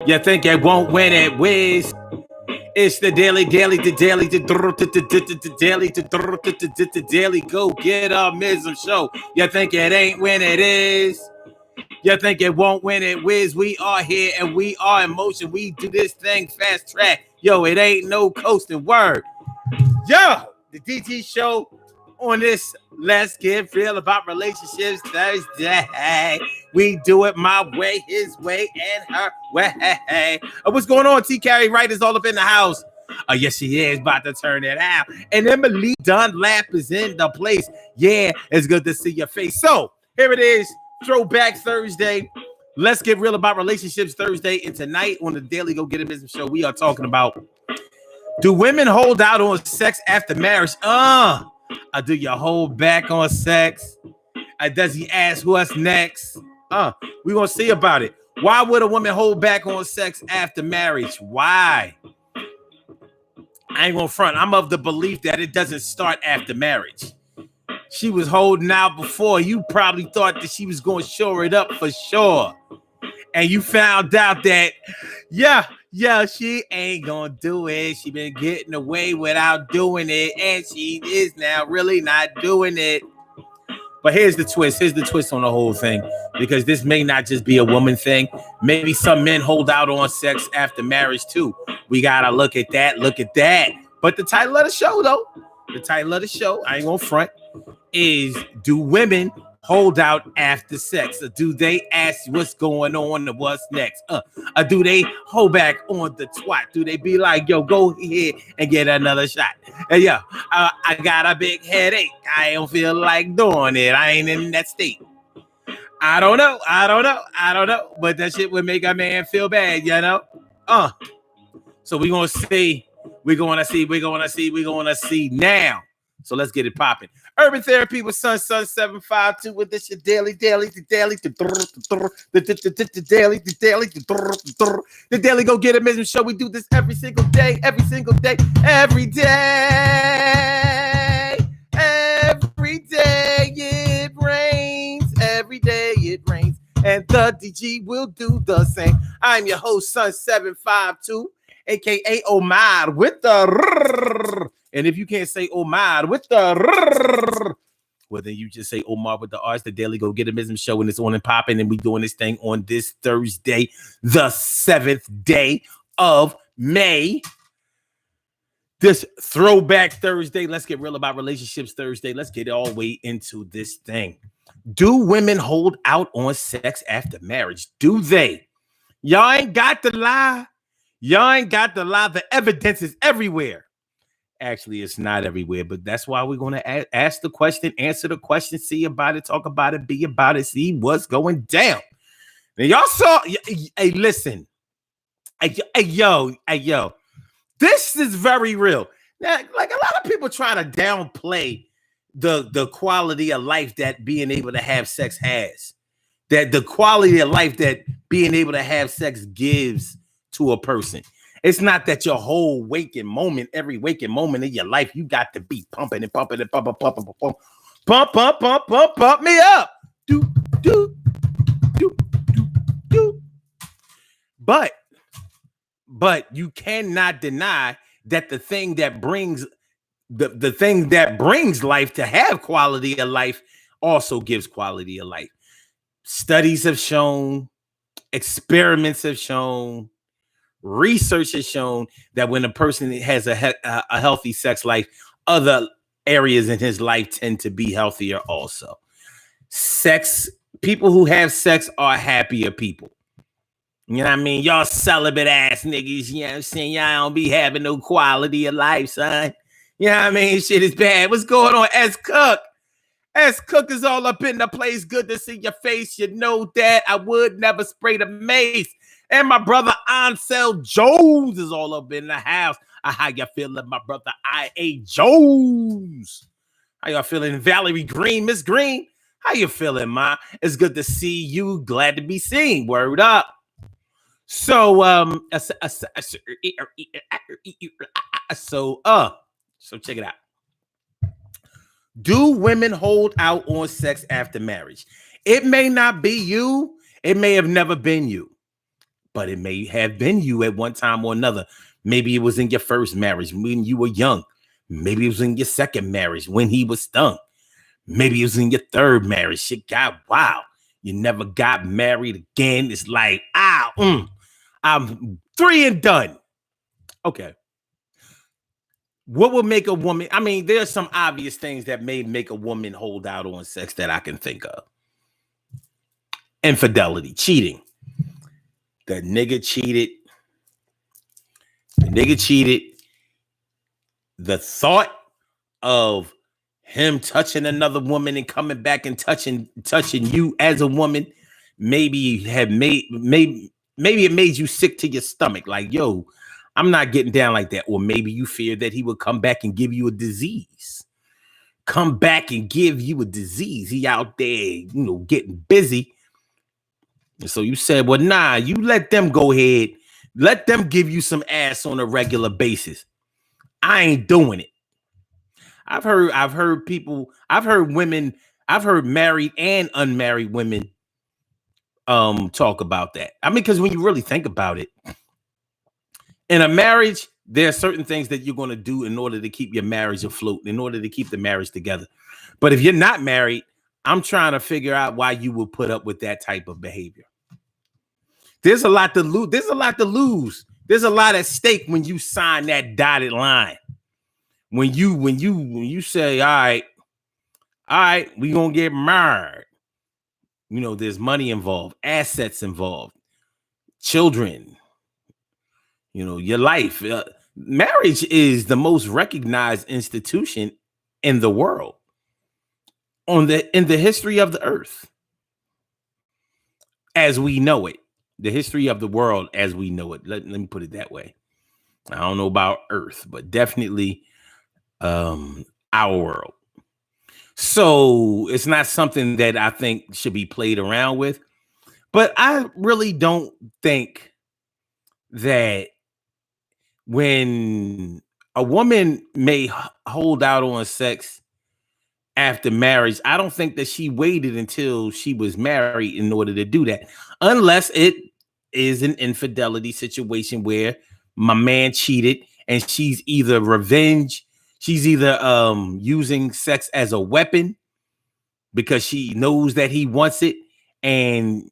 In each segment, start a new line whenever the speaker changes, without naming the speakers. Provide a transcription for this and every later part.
You think it won't win it, Wiz? It's the daily go get mism show. You think it ain't when it is? You think it won't win it, Wiz? We are here and we are in motion. We do this thing fast track. Yo, it ain't no coasting word. Yo, the DT show on this Let's Get Real About Relationships Thursday. We do it my way, his way, and her way. What's going on? T. Carey Wright is all up in the house. Yes, she is about to turn it out. And Emily Dunlap is in the place. Yeah, it's good to see your face. So here it is, Throwback Thursday. Let's Get Real About Relationships Thursday. And tonight on the Daily Go Get It Business Show, we are talking about, do women hold out on sex after marriage? Do you hold back on sex? Does he ask what's next? We gonna see about it. Why would a woman hold back on sex after marriage? Why? I ain't gonna front. I'm of the belief that it doesn't start after marriage. She was holding out before. You probably thought that she was gonna shore it up for sure. And you found out that, yeah, she ain't gonna do it. She been getting away without doing it, and she is now really not doing it. But here's the twist. Here's the twist on the whole thing, because this may not just be a woman thing. Maybe some men hold out on sex after marriage too. We gotta look at that. Look at that. But the title of the show, though, I ain't gonna front, is, do women hold out after sex? Or do they ask what's going on and what's next? Or do they hold back on the twat? Do they be like, yo, go ahead and get another shot? And yeah, I got a big headache. I don't feel like doing it. I ain't in that state. I don't know. But that shit would make a man feel bad, you know? So we're gonna see now. So let's get it popping. Urban Therapy with Sun 752 with this your daily. The daily go get it business show. We do this every single day. Every day it rains. And the DG will do the same. I'm your host, Sun 752, aka Omar with the. And if you can't say Omar with the, well, then you just say Omar with the R's. The Daily Go Get a Business Show, and it's on and popping, and we doing this thing on this Thursday, the 7th day of May. This Throwback Thursday. Let's get real about relationships Thursday. Let's get all the way into this thing. Do women hold out on sex after marriage? Do they? Y'all ain't got to lie. The evidence is everywhere. Actually, it's not everywhere, but that's why we're going to ask the question, answer the question, see about it, talk about it, be about it, see what's going down. Now, y'all saw, hey, listen. Hey, yo. This is very real. Now, like, a lot of people try to downplay the quality of life that being able to have sex has. That the quality of life that being able to have sex gives to a person. It's not that your whole every waking moment in your life, you got to be pumping and pumping and pumping. Pump me up. Do. But you cannot deny that the thing that brings the thing that brings life to have quality of life also gives quality of life. Studies have shown, experiments have shown, research has shown that when a person has a healthy sex life, other areas in his life tend to be healthier also. People who have sex are happier people. You know what I mean? Y'all celibate ass niggas, you know what I'm saying? Y'all don't be having no quality of life, son. You know what I mean? Shit is bad. What's going on? S. Cook is all up in the place. Good to see your face. You know that I would never spray the mace. And my brother Ansel Jones is all up in the house. How you feeling, my brother I.A. Jones? How y'all feeling? Valerie Green, Miss Green? How you feeling, ma? It's good to see you. Glad to be seen. Word up. So, so check it out. Do women hold out on sex after marriage? It may not be you. It may have never been you. but it may have been you at one time or another. Maybe it was in your first marriage when you were young. Maybe it was in your second marriage when he was stung. Maybe it was in your third marriage. Shit got wild. You never got married again. It's like, I'm 3 and done. Okay. What would make a woman? I mean, there's some obvious things that may make a woman hold out on sex that I can think of. Infidelity, cheating. The nigga cheated. The thought of him touching another woman and coming back and touching you as a woman maybe it made you sick to your stomach. Like, yo, I'm not getting down like that. Or maybe you fear that he would come back and give you a disease. He out there, getting busy. And so you said, well, nah, you let them go ahead. Let them give you some ass on a regular basis. I ain't doing it. I've heard married and unmarried women talk about that. I mean, because when you really think about it, in a marriage, there are certain things that you're going to do in order to keep your marriage afloat, in order to keep the marriage together. But if you're not married, I'm trying to figure out why you will put up with that type of behavior. There's a lot to lose. There's a lot at stake when you sign that dotted line. When you say, all right, we gonna get married. There's money involved, assets involved, children. Your life. Marriage is the most recognized institution in the world, in the history of the earth, as we know it. The history of the world as we know it. Let me put it that way. I don't know about Earth, but definitely our world. So it's not something that I think should be played around with. But I really don't think that when a woman may hold out on sex after marriage, I don't think that she waited until she was married in order to do that, unless it is an infidelity situation where my man cheated and she's either using sex as a weapon because she knows that he wants it, and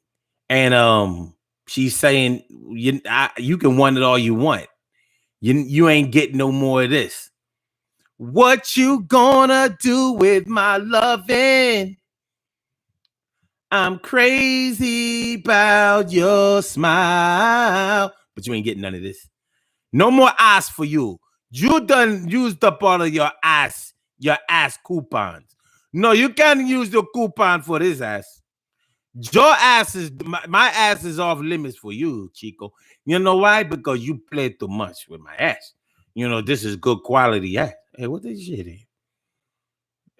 she's saying, you can want it all you want. You ain't getting no more of this. What you gonna do with my loving? I'm crazy about your smile. But you ain't getting none of this. No more ass for you. You done used up all of your ass coupons. No, you can't use your coupon for this ass. Your ass is, my ass is off limits for you, Chico. You know why? Because you play too much with my ass. This is good quality ass. Hey, what is shit here?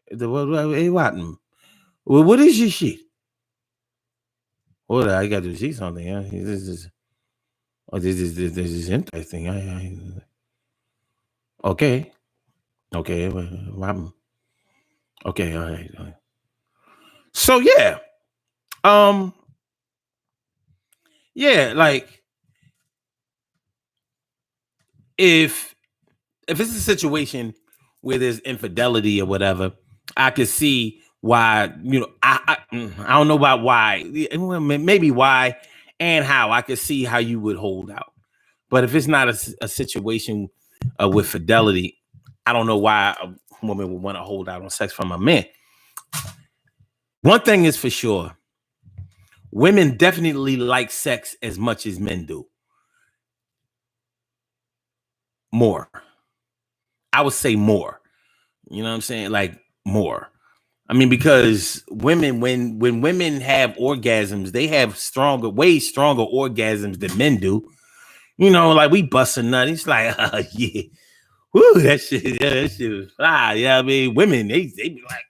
Hey, what is your shit? Hold on, I got to see something. Yeah? This is interesting. Okay. What happened? Okay, all right. So yeah. Like if it's a situation where there's infidelity or whatever, I could see why, I don't know about why, maybe why and how. I could see how you would hold out. But if it's not a situation with fidelity, I don't know why a woman would want to hold out on sex from a man. One thing is for sure, women definitely like sex as much as men do. More. I would say more. You know what I'm saying? Like more. I mean, because women, when women have orgasms, they have way stronger orgasms than men do. Like we bust a nut. It's like, yeah. Woo, that shit was fly. Yeah, I mean, women, they be like,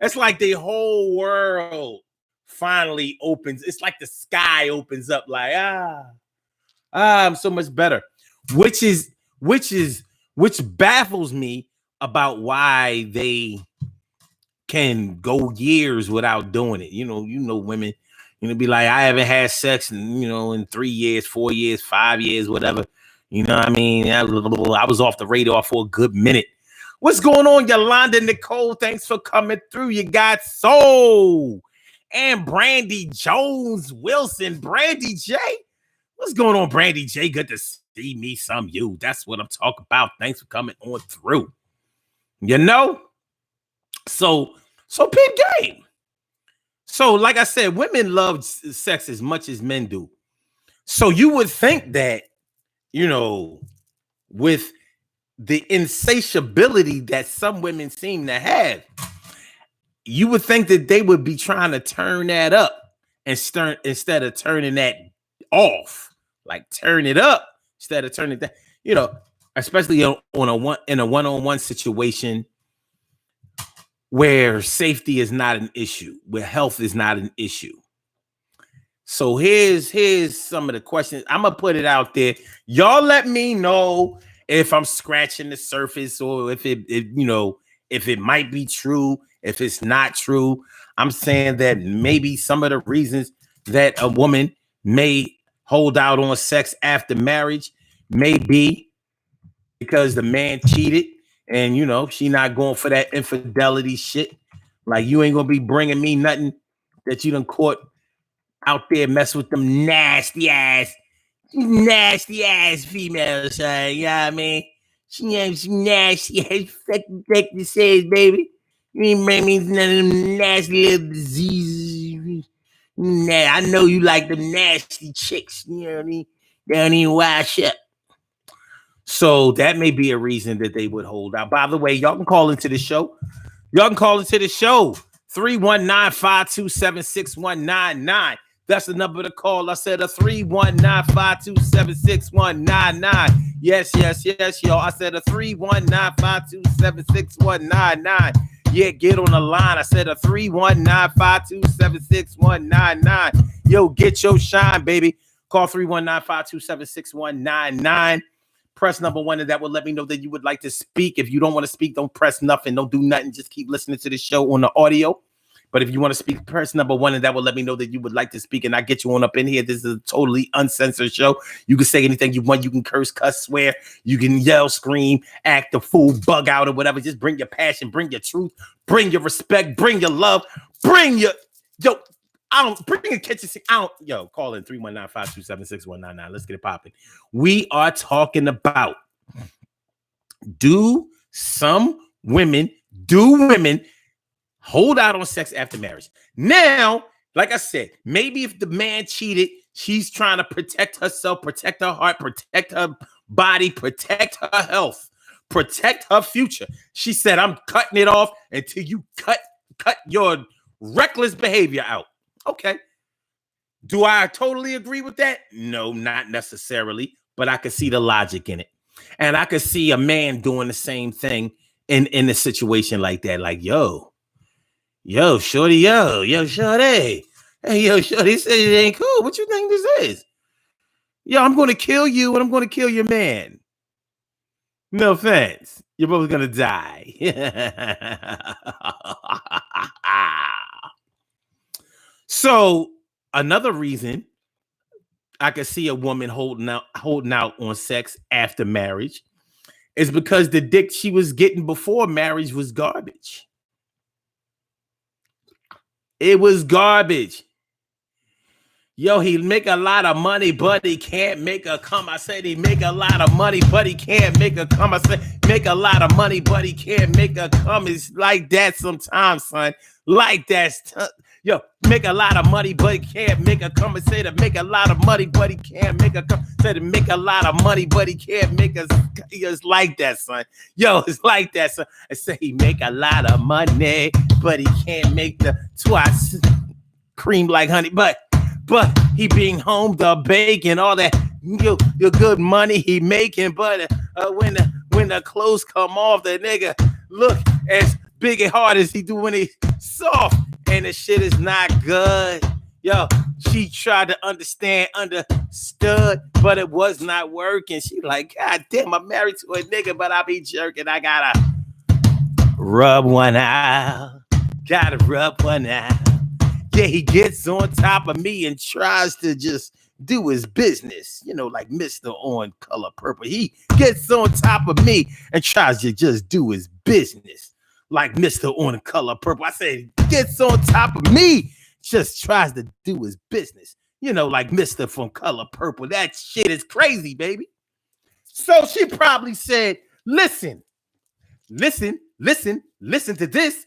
it's like the whole world finally opens. It's like the sky opens up, like, I'm so much better. Which baffles me about why they can go years without doing it. You know, women, be like, I haven't had sex in 3 years, 4 years, 5 years, whatever. You know what I mean? I was off the radar for a good minute. What's going on, Yolanda Nicole? Thanks for coming through. You got Soul and Brandy Jones Wilson. Brandy J. What's going on, Brandy J? Good to see me some you. That's what I'm talking about. Thanks for coming on through. So peep game. So, like I said, women love sex as much as men do. So you would think that, with the insatiability that some women seem to have, you would think that they would be trying to turn that up instead of turning that off. Like, turn it up instead of turning that, especially in a one-on-one situation where safety is not an issue, where health is not an issue. So here's some of the questions. I'm gonna put it out there. Y'all let me know if I'm scratching the surface or if it might be true, if it's not true. I'm saying that maybe some of the reasons that a woman may hold out on sex after marriage may be because the man cheated and, she not going for that infidelity shit. Like, you ain't going to be bringing me nothing that you done caught out there mess with them nasty ass females, son. You know what I mean? She has some nasty ass fucking says, baby. You ain't bring me none of them nasty little diseases. Nah, I know you like them nasty chicks. You know what I mean? They don't even wash up. So that may be a reason that they would hold out. By the way, y'all can call into the show. 319-527-6199. That's the number to call. I said a 319-527-6199. Yes, y'all. I said a 319-527-6199. Yeah, get on the line. I said a 319-527-6199. Yo, get your shine, baby. Call 319-527-6199. Press number 1, and that will let me know that you would like to speak. If you don't want to speak, don't press nothing. Don't do nothing. Just keep listening to the show on the audio. But if you want to speak, press number 1, and that will let me know that you would like to speak, and I get you on up in here. This is a totally uncensored show. You can say anything you want. You can curse, cuss, swear. You can yell, scream, act a fool, bug out, or whatever. Just bring your passion, bring your truth, bring your respect, bring your love, bring your bring your kitchen sink. Call in 319-527-6199. Let's get it popping. We are talking about, do women hold out on sex after marriage? Now, like I said, maybe if the man cheated, she's trying to protect herself, protect her heart, protect her body, protect her health, protect her future. She said, I'm cutting it off until you cut your reckless behavior out. Okay. Do I totally agree with that? No, not necessarily, but I could see the logic in it. And I could see a man doing the same thing in a situation like that. Like, yo, shorty, shorty. Hey, yo, shorty said it ain't cool. What you think this is? Yo, I'm going to kill you and I'm going to kill your man. No offense. You're both going to die. So another reason I could see a woman holding out on sex after marriage is because the dick she was getting before marriage was garbage. It was garbage. Yo, he make a lot of money, but he can't make her come. I said he make a lot of money, but he can't make her come. I said make a lot of money, but he can't make her come. It's like that sometimes, son. Like that. Yo, make a lot of money, but he can't make her come. I say to make a lot of money, but he can't make her come. Say to make a lot of money, but he can't make us. It's like that, son. Yo, it's like that, son. I say he make a lot of money, but he can't make the twice cream like honey, but he being home the bacon, all that your good money he making, but when the clothes come off, the nigga look as big and hard as he do when he's soft, and the shit is not good. Yo, she tried to understood, but it was not working. She like, God damn, I'm married to a nigga, but I be jerking. I gotta Rub one out. Gotta rub one out. Yeah, he gets on top of me and tries to just do his business, like Mr. On Color Purple. He gets on top of me and tries to just do his business like Mr. On Color Purple. I said, gets on top of me, just tries to do his business, like Mr. from Color Purple. That shit is crazy, baby. So she probably said, listen to this, listen to this,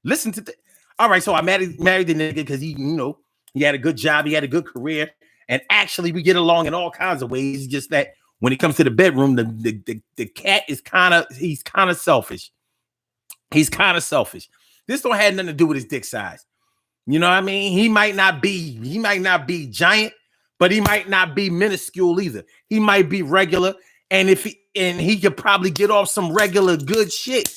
listen to this. All right, so I married the nigga because he had a good job, he had a good career, and actually we get along in all kinds of ways. Just that when it comes to the bedroom, the cat is he's kind of selfish. He's kind of selfish. This don't have nothing to do with his dick size. You know what I mean? He might not be giant, but he might not be minuscule either. He might be regular, and he could probably get off some regular good shit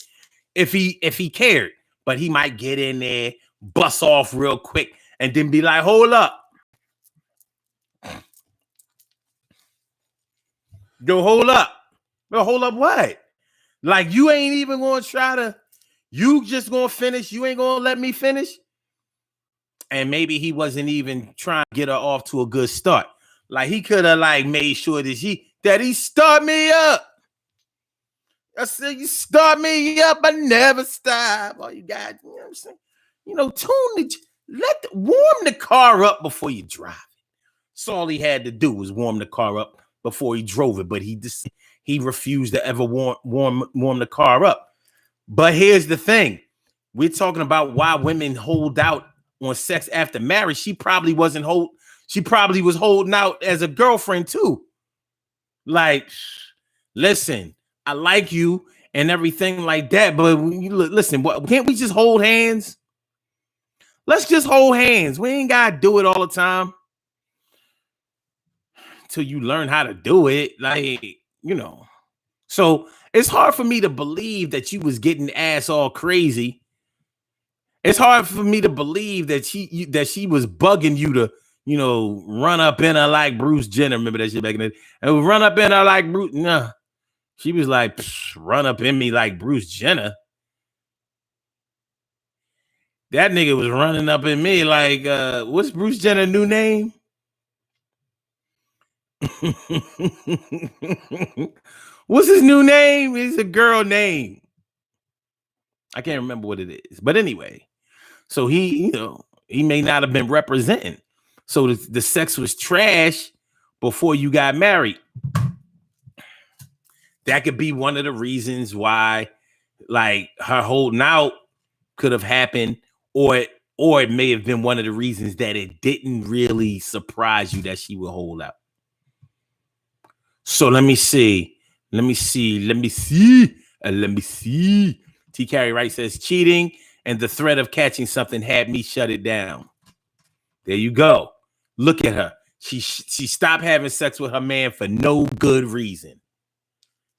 if he cared. But he might get in there, bust off real quick, and then be like, hold up. Yo, hold up. Yo, hold up what? Like, you ain't even going to try to, you just going to finish? You ain't going to let me finish? And maybe he wasn't even trying to get her off to a good start. Like, he could have, made sure that he start me up. I said, you start me up, I never stop. All you got, you know what I'm saying? Warm the car up before you drive it. So all he had to do was warm the car up before he drove it, but he refused to ever warm the car up. But here's the thing. We're talking about why women hold out on sex after marriage. She probably was holding out as a girlfriend too. Like, listen, I like you and everything like that, but listen, can't we just hold hands? Let's just hold hands. We ain't got to do it all the time till you learn how to do it. So it's hard for me to believe that you was getting ass all crazy. It's hard for me to believe that she was bugging you to, run up in her like Bruce Jenner. Remember that shit back in the day? And run up in her like Bruce. Nah. She was like, run up in me like Bruce Jenner. That nigga was running up in me like, what's Bruce Jenner's new name? What's his new name? It's a girl name. I can't remember what it is. But anyway, so he may not have been representing. So the sex was trash before you got married. That could be one of the reasons why, her holding out could have happened, or it may have been one of the reasons that it didn't really surprise you that she would hold out. So let me see. T. Carey Wright says cheating and the threat of catching something had me shut it down. There you go. Look at her. She stopped having sex with her man for no good reason.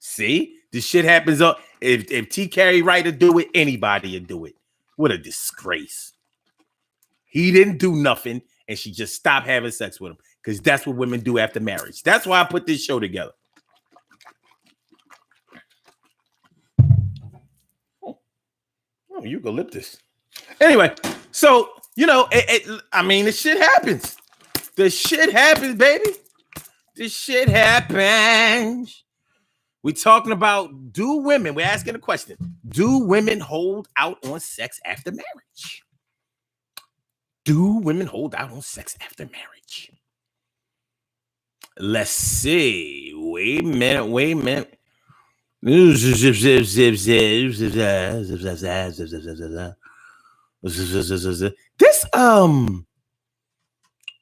See, this shit happens up. If T. Carey Wright would do it, anybody would do it. What a disgrace. He didn't do nothing, and she just stopped having sex with him, because that's what women do after marriage. That's why I put this show together. Oh, eucalyptus. Anyway, so the shit happens. The shit happens, baby. This shit happens. We're talking about, we're asking a question. Do women hold out on sex after marriage? Do women hold out on sex after marriage? Let's see. Wait a minute.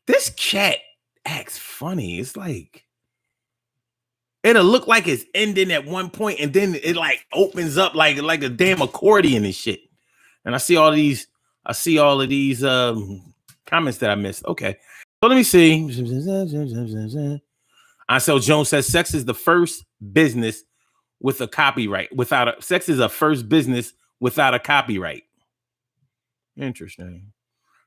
This cat acts funny. It's like, it'll look like it's ending at one point, and then it opens up like a damn accordion and shit. And I see all of these comments that I missed. Okay, so let me see. Ansel Jones says sex is the first business with a copyright. Sex is a first business without a copyright. Interesting.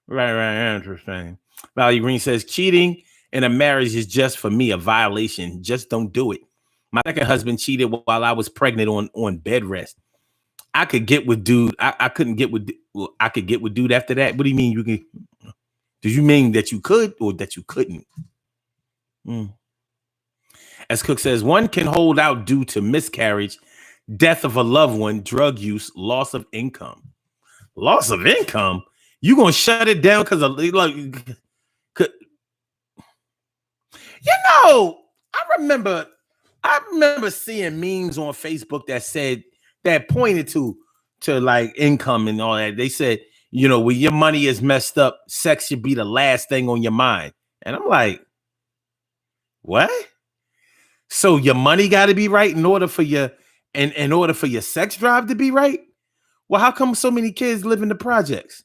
Right. Interesting. Valerie Green says cheating in a marriage is just, for me, a violation. Just don't do it. My second husband cheated while I was pregnant on bed rest. I could get with dude. I couldn't get with. Well, I could get with dude after that. What do you mean you can? Do you mean that you could or that you couldn't? As Cook says, one can hold out due to miscarriage, death of a loved one, drug use, loss of income. Loss of income? You gonna shut it down because of like? I remember seeing memes on Facebook that pointed to like income and all that. They said, when your money is messed up, sex should be the last thing on your mind. And I'm like, what? So your money got to be right in order for your sex drive to be right? Well, how come so many kids live in the projects?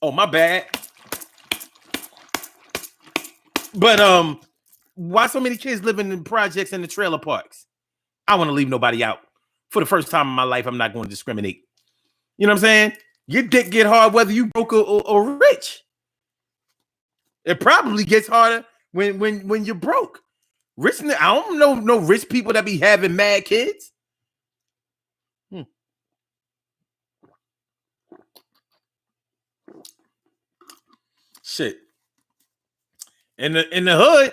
Oh, my bad. But why so many kids living in projects and the trailer parks? I want to leave nobody out. For the first time in my life, I'm not going to discriminate. You know what I'm saying? Your dick get hard whether you broke or rich. It probably gets harder when you're broke. Rich, I don't know no rich people that be having mad kids. Shit. In the hood,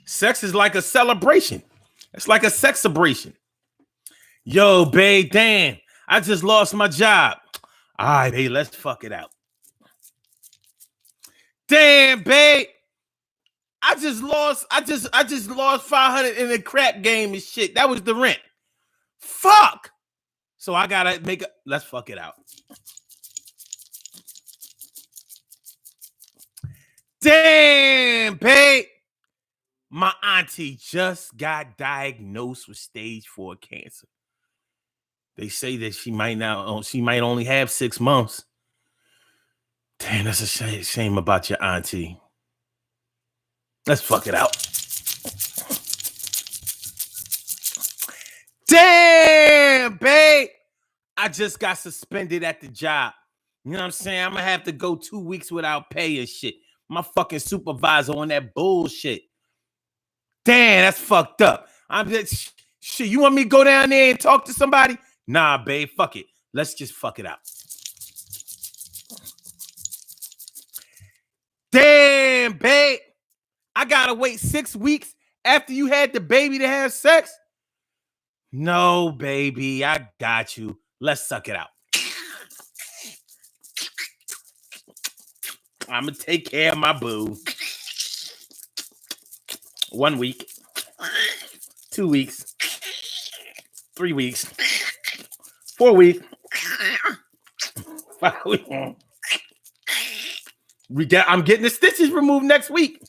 sex is like a celebration. It's like a sex celebration. Yo, babe, damn, I just lost my job. All right, babe, let's fuck it out. Damn, babe, I just lost 500 in the crap game and shit. That was the rent. Fuck. So I gotta let's fuck it out. Damn, babe. My auntie just got diagnosed with stage 4 cancer. They say that she might only have 6 months. Damn, that's a shame about your auntie. Let's fuck it out. Damn, babe. I just got suspended at the job. You know what I'm saying? I'm gonna have to go 2 weeks without pay and shit. My fucking supervisor on that bullshit. Damn, that's fucked up. I'm just shit. You want me to go down there and talk to somebody? Nah, babe, fuck it. Let's just fuck it out. Damn, babe. I gotta wait 6 weeks after you had the baby to have sex? No, baby, I got you. Let's suck it out. I'm gonna take care of my boo. 1 week, 2 weeks, 3 weeks, 4 weeks, 5 weeks. I'm getting the stitches removed next week.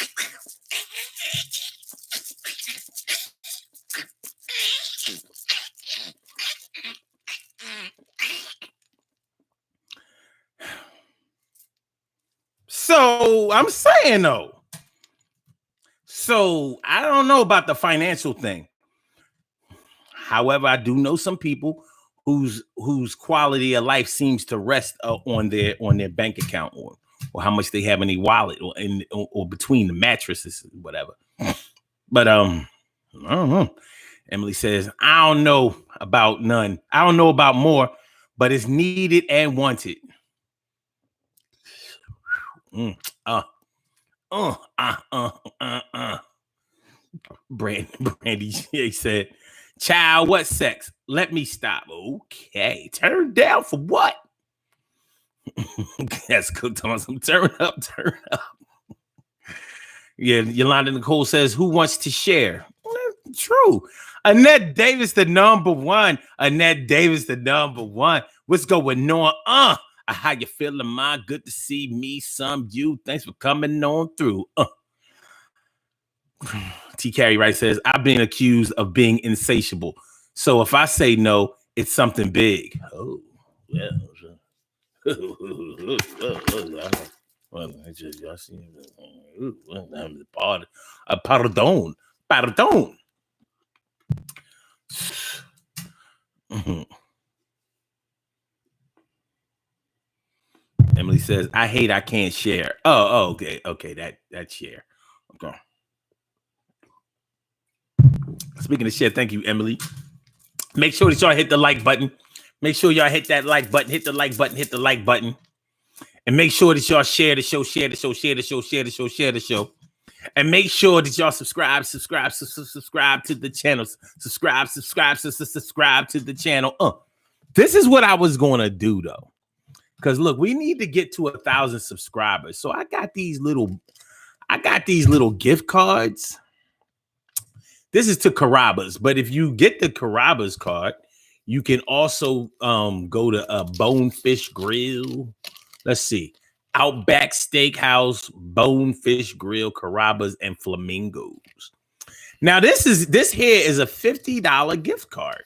So I'm saying though. So I don't know about the financial thing. However, I do know some people whose quality of life seems to rest on their bank account or how much they have in a wallet or between the mattresses, whatever. But I don't know. Emily says, I don't know about none. I don't know about more, but it's needed and wanted. Brandy said, child, what sex? Let me stop. Okay. Turn down for what? That's good. Turn up. Yeah, Yolanda Nicole says, who wants to share? True. Annette Davis, the number one. What's going on? How you feeling, ma? Good to see me, some you. Thanks for coming on through. T. Carey Wright says, I've been accused of being insatiable. So if I say no, it's something big. Oh, yeah. Pardon. Emily says, I hate I can't share. Oh, okay. That share. Okay. Speaking of shit, thank you, Emily. Make sure that y'all hit the like button. Make sure y'all hit that like button. Hit the like button. Hit the like button. And make sure that y'all share the show. Share the show. Share the show. Share the show. Share the show. And make sure that y'all subscribe to the channel. Subscribe to the channel. This is what I was gonna do though. Because look, we need to get to 1,000 subscribers. So I got these little gift cards. This is to Carrabba's, but if you get the Carrabba's card, you can also go to a Bonefish Grill. Let's see. Outback Steakhouse, Bonefish Grill, Carrabba's, and Flamingos. Now, this here is a $50 gift card.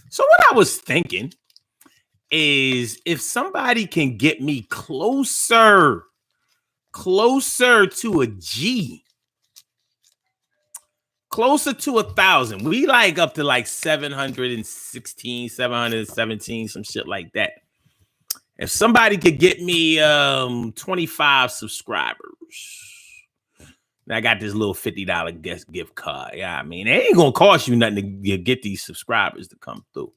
So what I was thinking is if somebody can get me closer to a G, closer to 1,000. We like up to like 716, 717, some shit like that. If somebody could get me 25 subscribers, I got this little $50 gift card. Yeah, I mean, it ain't gonna cost you nothing to get these subscribers to come through.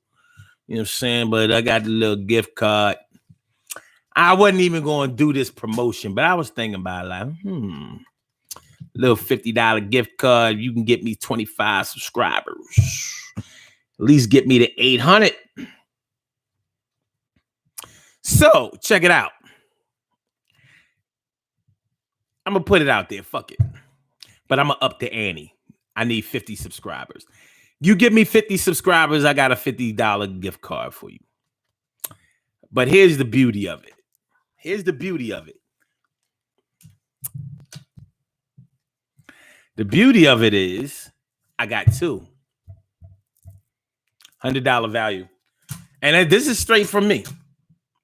You know what I'm saying? But I got the little gift card. I wasn't even going to do this promotion, but I was thinking about like, little $50 gift card. You can get me 25 subscribers. At least get me to 800. So check it out. I'm going to put it out there. Fuck it. But I'm going to up the ante. I need 50 subscribers. You give me 50 subscribers, I got a $50 gift card for you. But here's the beauty of it. The beauty of it is I got two. $100 value. And this is straight from me.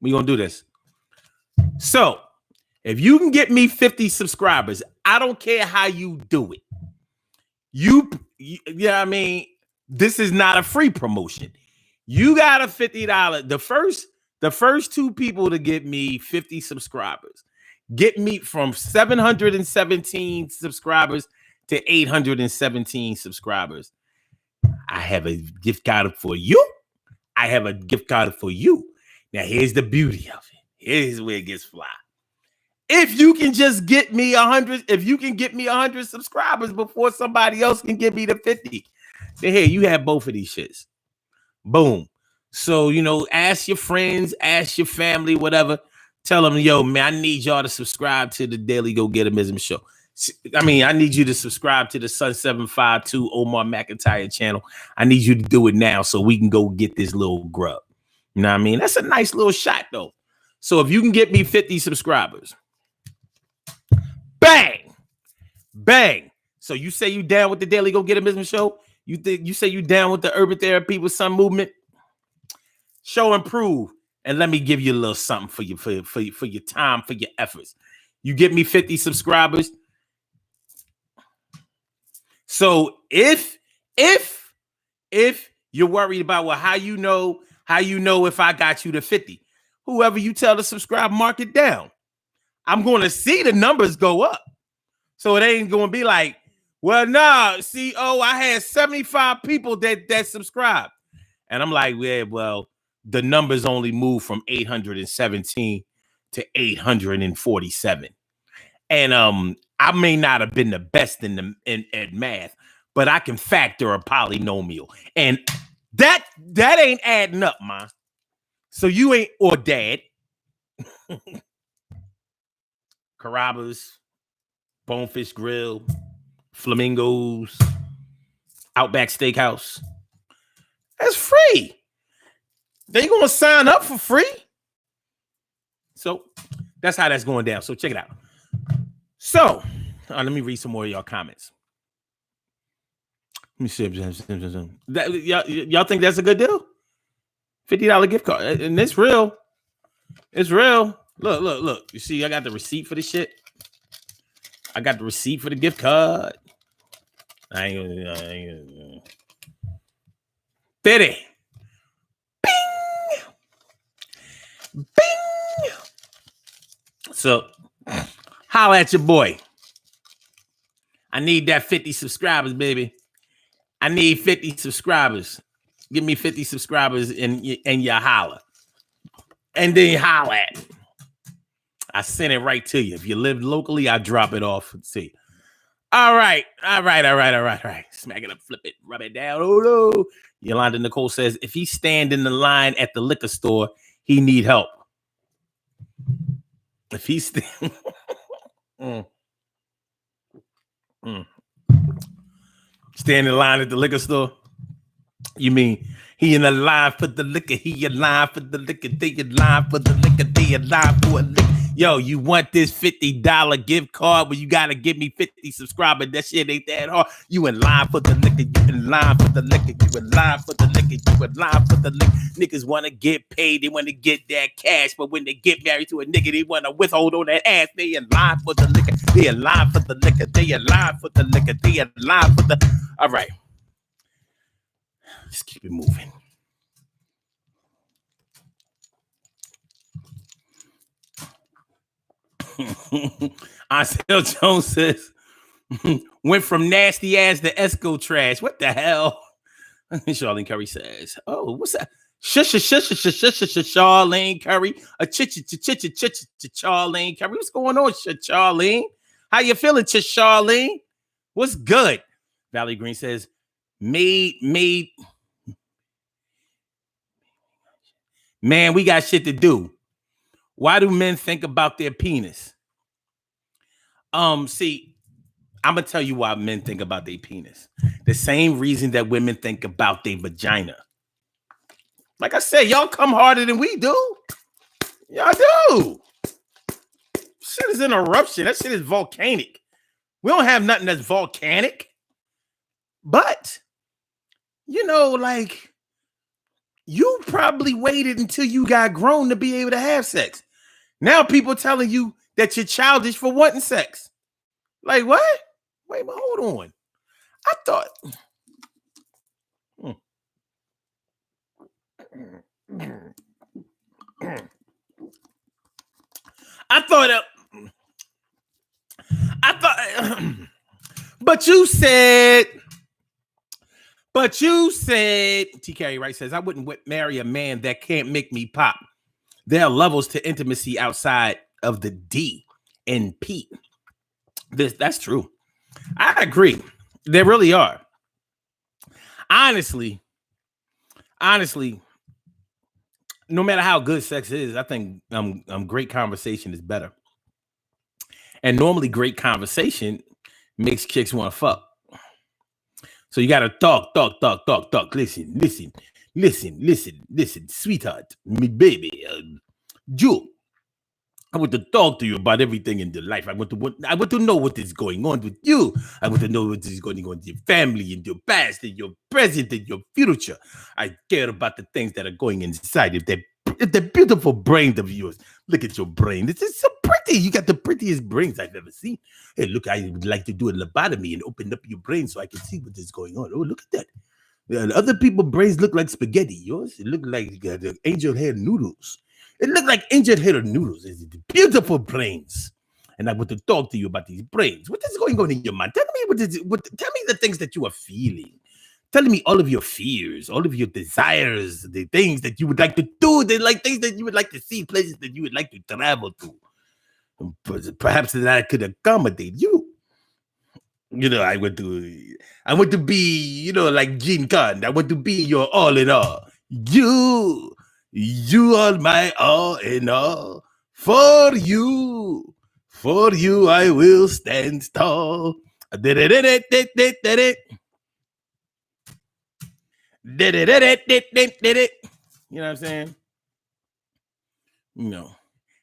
We're going to do this. So if you can get me 50 subscribers, I don't care how you do it. You know what I mean? This is not a free promotion. You got a $50. The first two people to get me 50 subscribers, get me from 717 subscribers to 817 subscribers. I have a gift card for you. Now, here's the beauty of it. Here's where it gets fly. If you can just get me 100 subscribers before somebody else can give me the 50, then here, you have both of these shits. Boom. So, ask your friends, ask your family, whatever. Tell them, yo, man, I need y'all to subscribe to the Daily Go Getimism show. I mean, I need you to subscribe to the Sun 752 Omar McIntyre channel. I need you to do it now so we can go get this little grub. You know what I mean? That's a nice little shot, though. So if you can get me 50 subscribers, bang, bang. So you say you down with the Daily Go Getimism show? You say you down with the Urban Therapy with Sun movement? Show and prove, and let me give you a little something for your time, for your efforts. You get me 50 subscribers. So if you're worried about, well, how you know if I got you to 50, whoever you tell to subscribe, mark it down. I'm going to see the numbers go up. So it ain't going to be like, well, nah, CO, I had 75 people that subscribed. And I'm like, yeah, well, the numbers only moved from 817 to 847. And I may not have been the best in math, but I can factor a polynomial. And that ain't adding up, ma. So you ain't, or dad. Carrabba's, Bonefish Grill, Flamingos, Outback Steakhouse. That's free. They gonna sign up for free. So that's how that's going down. So check it out. So let me read some more of y'all comments. Let me see. Y'all think that's a good deal? $50 gift card. And it's real. It's real. Look. You see, I got the receipt for the shit. I got the receipt for the gift card. I ain't 50. Bing! Bing! So, holla at your boy. I need that 50 subscribers, baby. I need 50 subscribers. Give me 50 subscribers and you holler. And then holler at me. I send it right to you. If you live locally, I drop it off. Let's see. All right. Smack it up, flip it, rub it down. Oh no. Yolanda Nicole says, if he stand in the line at the liquor store, he need help. If he stand stand in line at the liquor store, you mean he in the line for the liquor, he in line for the liquor, they in line for the liquor, they in line for a liquor. Yo, you want this $50 gift card, but you gotta give me 50 subscribers. That shit ain't that hard. You in line for the liquor, you in line for the liquor, you in line for the liquor, you in line for the liquor. Niggas wanna get paid, they wanna get that cash, but when they get married to a nigga, they wanna withhold on that ass. They in line for the liquor, they in line for the liquor, they in line for the liquor, they in line for the. All right. Let's keep it moving. Ansel Jones says, went from nasty ass to Esco trash. What the hell? Charlene Curry says, oh, what's that? Charlene Curry. Charlene Curry. What's going on, Charlene? How you feeling, Charlene? What's good? Valley Green says, made. Man, we got shit to do. Why do men think about their penis? See, I'm gonna tell you why men think about their penis. The same reason that women think about their vagina. Like I said, y'all come harder than we do. Y'all do. Shit is an eruption. That shit is volcanic. We don't have nothing that's volcanic. But, you know, like, you probably waited until you got grown to be able to have sex. Now people telling you that you're childish for wanting sex. Like, what? Wait, but hold on. I thought. But you said, T. Carey Wright says, I wouldn't marry a man that can't make me pop. There are levels to intimacy outside of the D and P. That's true. I agree. There really are. Honestly, no matter how good sex is, I think great conversation is better. And normally great conversation makes chicks want to fuck. So you got to talk. Listen, sweetheart, me baby, Joe. I want to talk to you about everything in your life. I want to know what is going on with you. I want to know what is going on with your family, in your past, in your present, in your future. I care about the things that are going inside of the beautiful brain of yours. Look at your brain. It's just so pretty. You got the prettiest brains I've ever seen. Hey, look, I would like to do a lobotomy and open up your brain so I can see what is going on. Oh, look at that. Other people's brains look like spaghetti. Yours, it look like the angel hair noodles. It looked like angel hair noodles. It's beautiful brains. And I want to talk to you about these brains. What is going on in your mind? Tell me tell me the things that you are feeling. Tell me all of your fears, all of your desires, the things that you would like to do, things that you would like to see, places that you would like to travel to. Perhaps that I could accommodate you. You know, I want to be, you know, like Gene Khan. I want to be your all in all. You are my all in all. For you I will stand tall. You know what I'm saying? You know,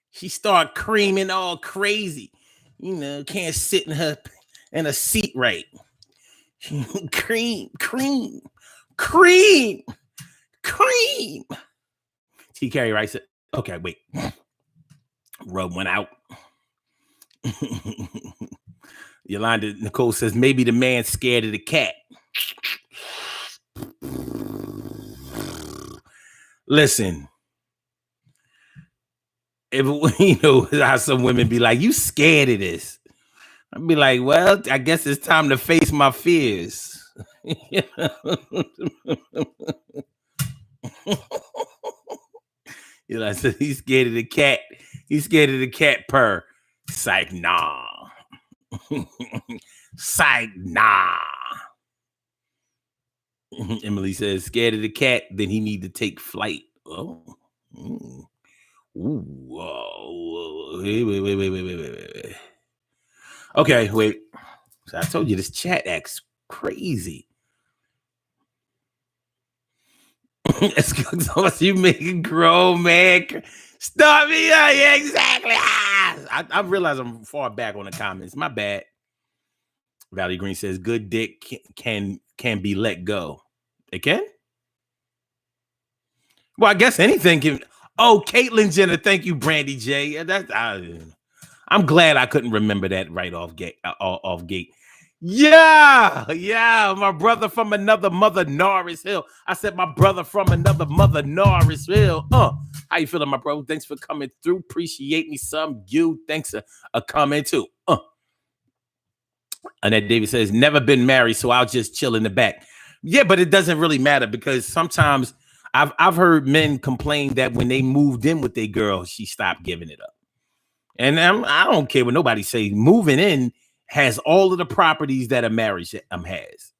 she start creaming all crazy. You know, can't sit in a seat right. cream. T. Carey Wright said, okay, wait. Rub one out. Yolanda Nicole says, maybe the man's scared of the cat. Listen, if you know how some women be like, you scared of this. I'd be like, well, I guess it's time to face my fears. You know, I said he's scared of the cat. He's scared of the cat purr. Psych, nah. Psych, nah. Emily says, scared of the cat, then he need to take flight. Oh. Ooh. Whoa. Wait. Okay, wait. So I told you this chat acts crazy. You make a grown man. Stop me. Yeah, exactly. I realize I'm far back on the comments. My bad. Valley Green says, good dick can be let go. It can? Well, I guess anything can. Oh, Caitlyn Jenner. Thank you, Brandy J. I'm glad I couldn't remember that right off gate. Yeah, my brother from another mother, Norris Hill. I said my brother from another mother, Norris Hill. How you feeling, my bro? Thanks for coming through. Appreciate me some. You, thanks for coming too. Annette Davis says, never been married, so I'll just chill in the back. Yeah, but it doesn't really matter because sometimes I've heard men complain that when they moved in with their girl, she stopped giving it up. And I don't care what nobody says. Moving in has all of the properties that a marriage has,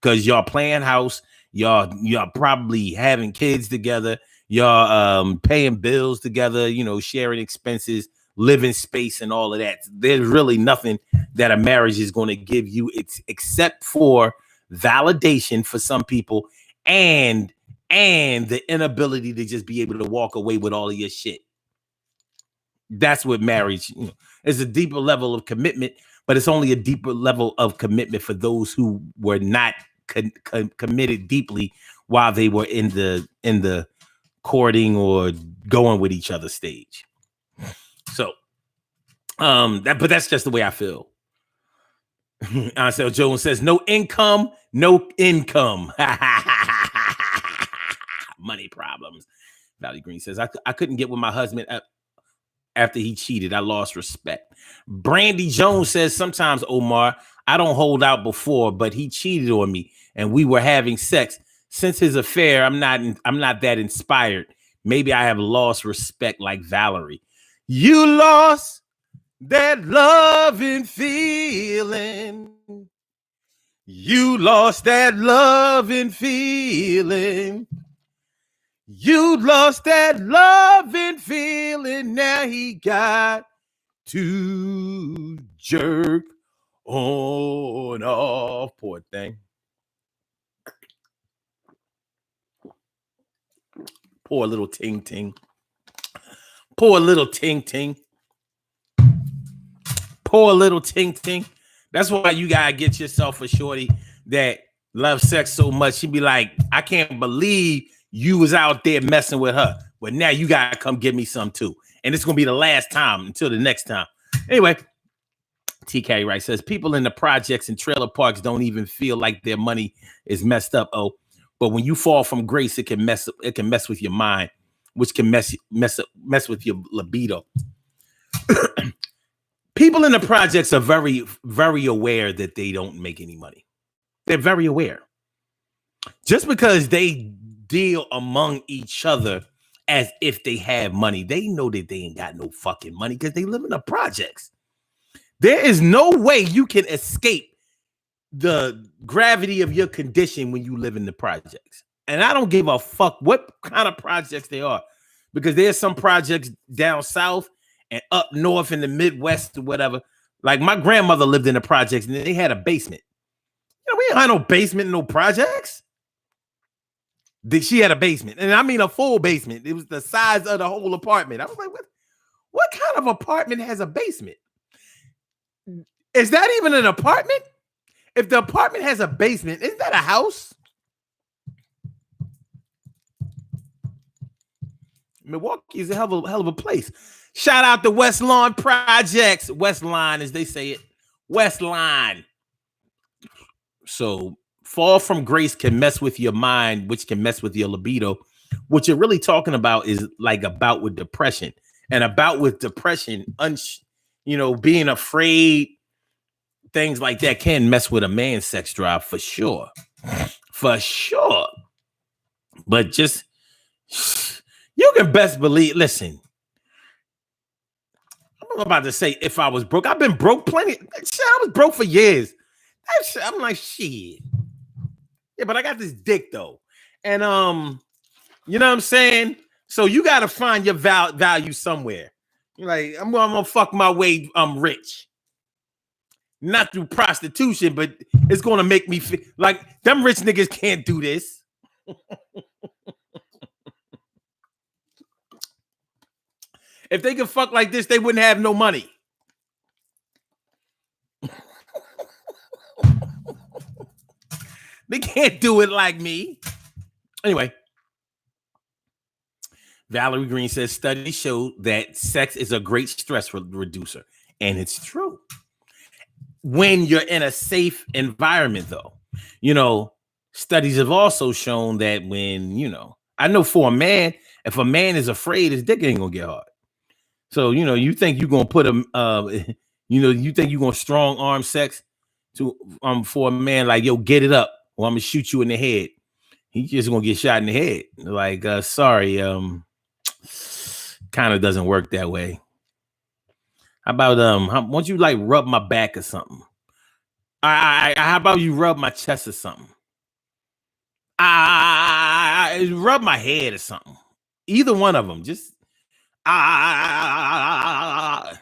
because y'all playing house, y'all probably having kids together, y'all paying bills together, you know, sharing expenses, living space, and all of that. There's really nothing that a marriage is going to give you, except for validation for some people and the inability to just be able to walk away with all of your shit. That's what marriage, you know, is, a deeper level of commitment, but it's only a deeper level of commitment for those who were not committed deeply while they were in the courting or going with each other stage. So, but that's just the way I feel. Ansel Jones says, no income, no income. Money problems. Valley Green says, I couldn't get with my husband after he cheated. I lost respect. Brandy Jones says, sometimes, Omar, I don't hold out before, but he cheated on me and we were having sex. Since his affair, I'm not that inspired. Maybe I have lost respect like Valerie. You lost that loving feeling. You lost that loving feeling. You lost that loving feeling. Now he got to jerk on off. Poor thing. Poor little Ting Ting. Poor little Ting Ting. Poor little Ting Ting. That's why you gotta get yourself a shorty that loves sex so much. She'd be like, I can't believe you was out there messing with her, but now you gotta come give me some too. And it's gonna be the last time until the next time. Anyway, TK Wright says, people in the projects and trailer parks don't even feel like their money is messed up. Oh, but when you fall from grace, it can mess with your mind, which can mess with your libido. People in the projects are very, very aware that they don't make any money. They're very aware. Just because they deal among each other as if they have money, they know that they ain't got no fucking money because they live in the projects. There is no way you can escape the gravity of your condition when you live in the projects. And I don't give a fuck what kind of projects they are, because there's some projects down south and up north in the Midwest or whatever. Like my grandmother lived in the projects and they had a basement. You know, we ain't had no basement in no projects. She had a basement, and I mean a full basement. It was the size of the whole apartment. I was like, what kind of apartment has a basement? Is that even an apartment? If the apartment has a basement, isn't that a house? Milwaukee is a hell of a place. Shout out to West Lawn Projects. West Line, as they say it. West Line. So fall from grace can mess with your mind, which can mess with your libido. What you're really talking about is like a bout with depression. And a bout with depression, being afraid things like that can mess with a man's sex drive for sure. For sure. But just, you can best believe, listen, I'm about to say if I was broke. I've been broke plenty. Shit, I was broke for years. I'm like, shit. Yeah, but I got this dick though. And you know what I'm saying? So you got to find your value somewhere. You're like, I'm gonna fuck my way rich. Not through prostitution, but it's gonna make me feel like them rich niggas can't do this. If they could fuck like this, they wouldn't have no money. They can't do it like me. Anyway, Valerie Green says studies show that sex is a great stress reducer. And it's true. When you're in a safe environment, though, you know, studies have also shown that when, you know, I know for a man, if a man is afraid, his dick ain't gonna get hard. So, you know, you think you're gonna put him, you know, you think you're gonna strong arm sex to for a man like, yo, get it up, or I'm gonna shoot you in the head. He just gonna get shot in the head. Like, sorry, kind of doesn't work that way. How about once you like rub my back or something? How about you rub my chest or something? Rub my head or something. Either one of them. Just you know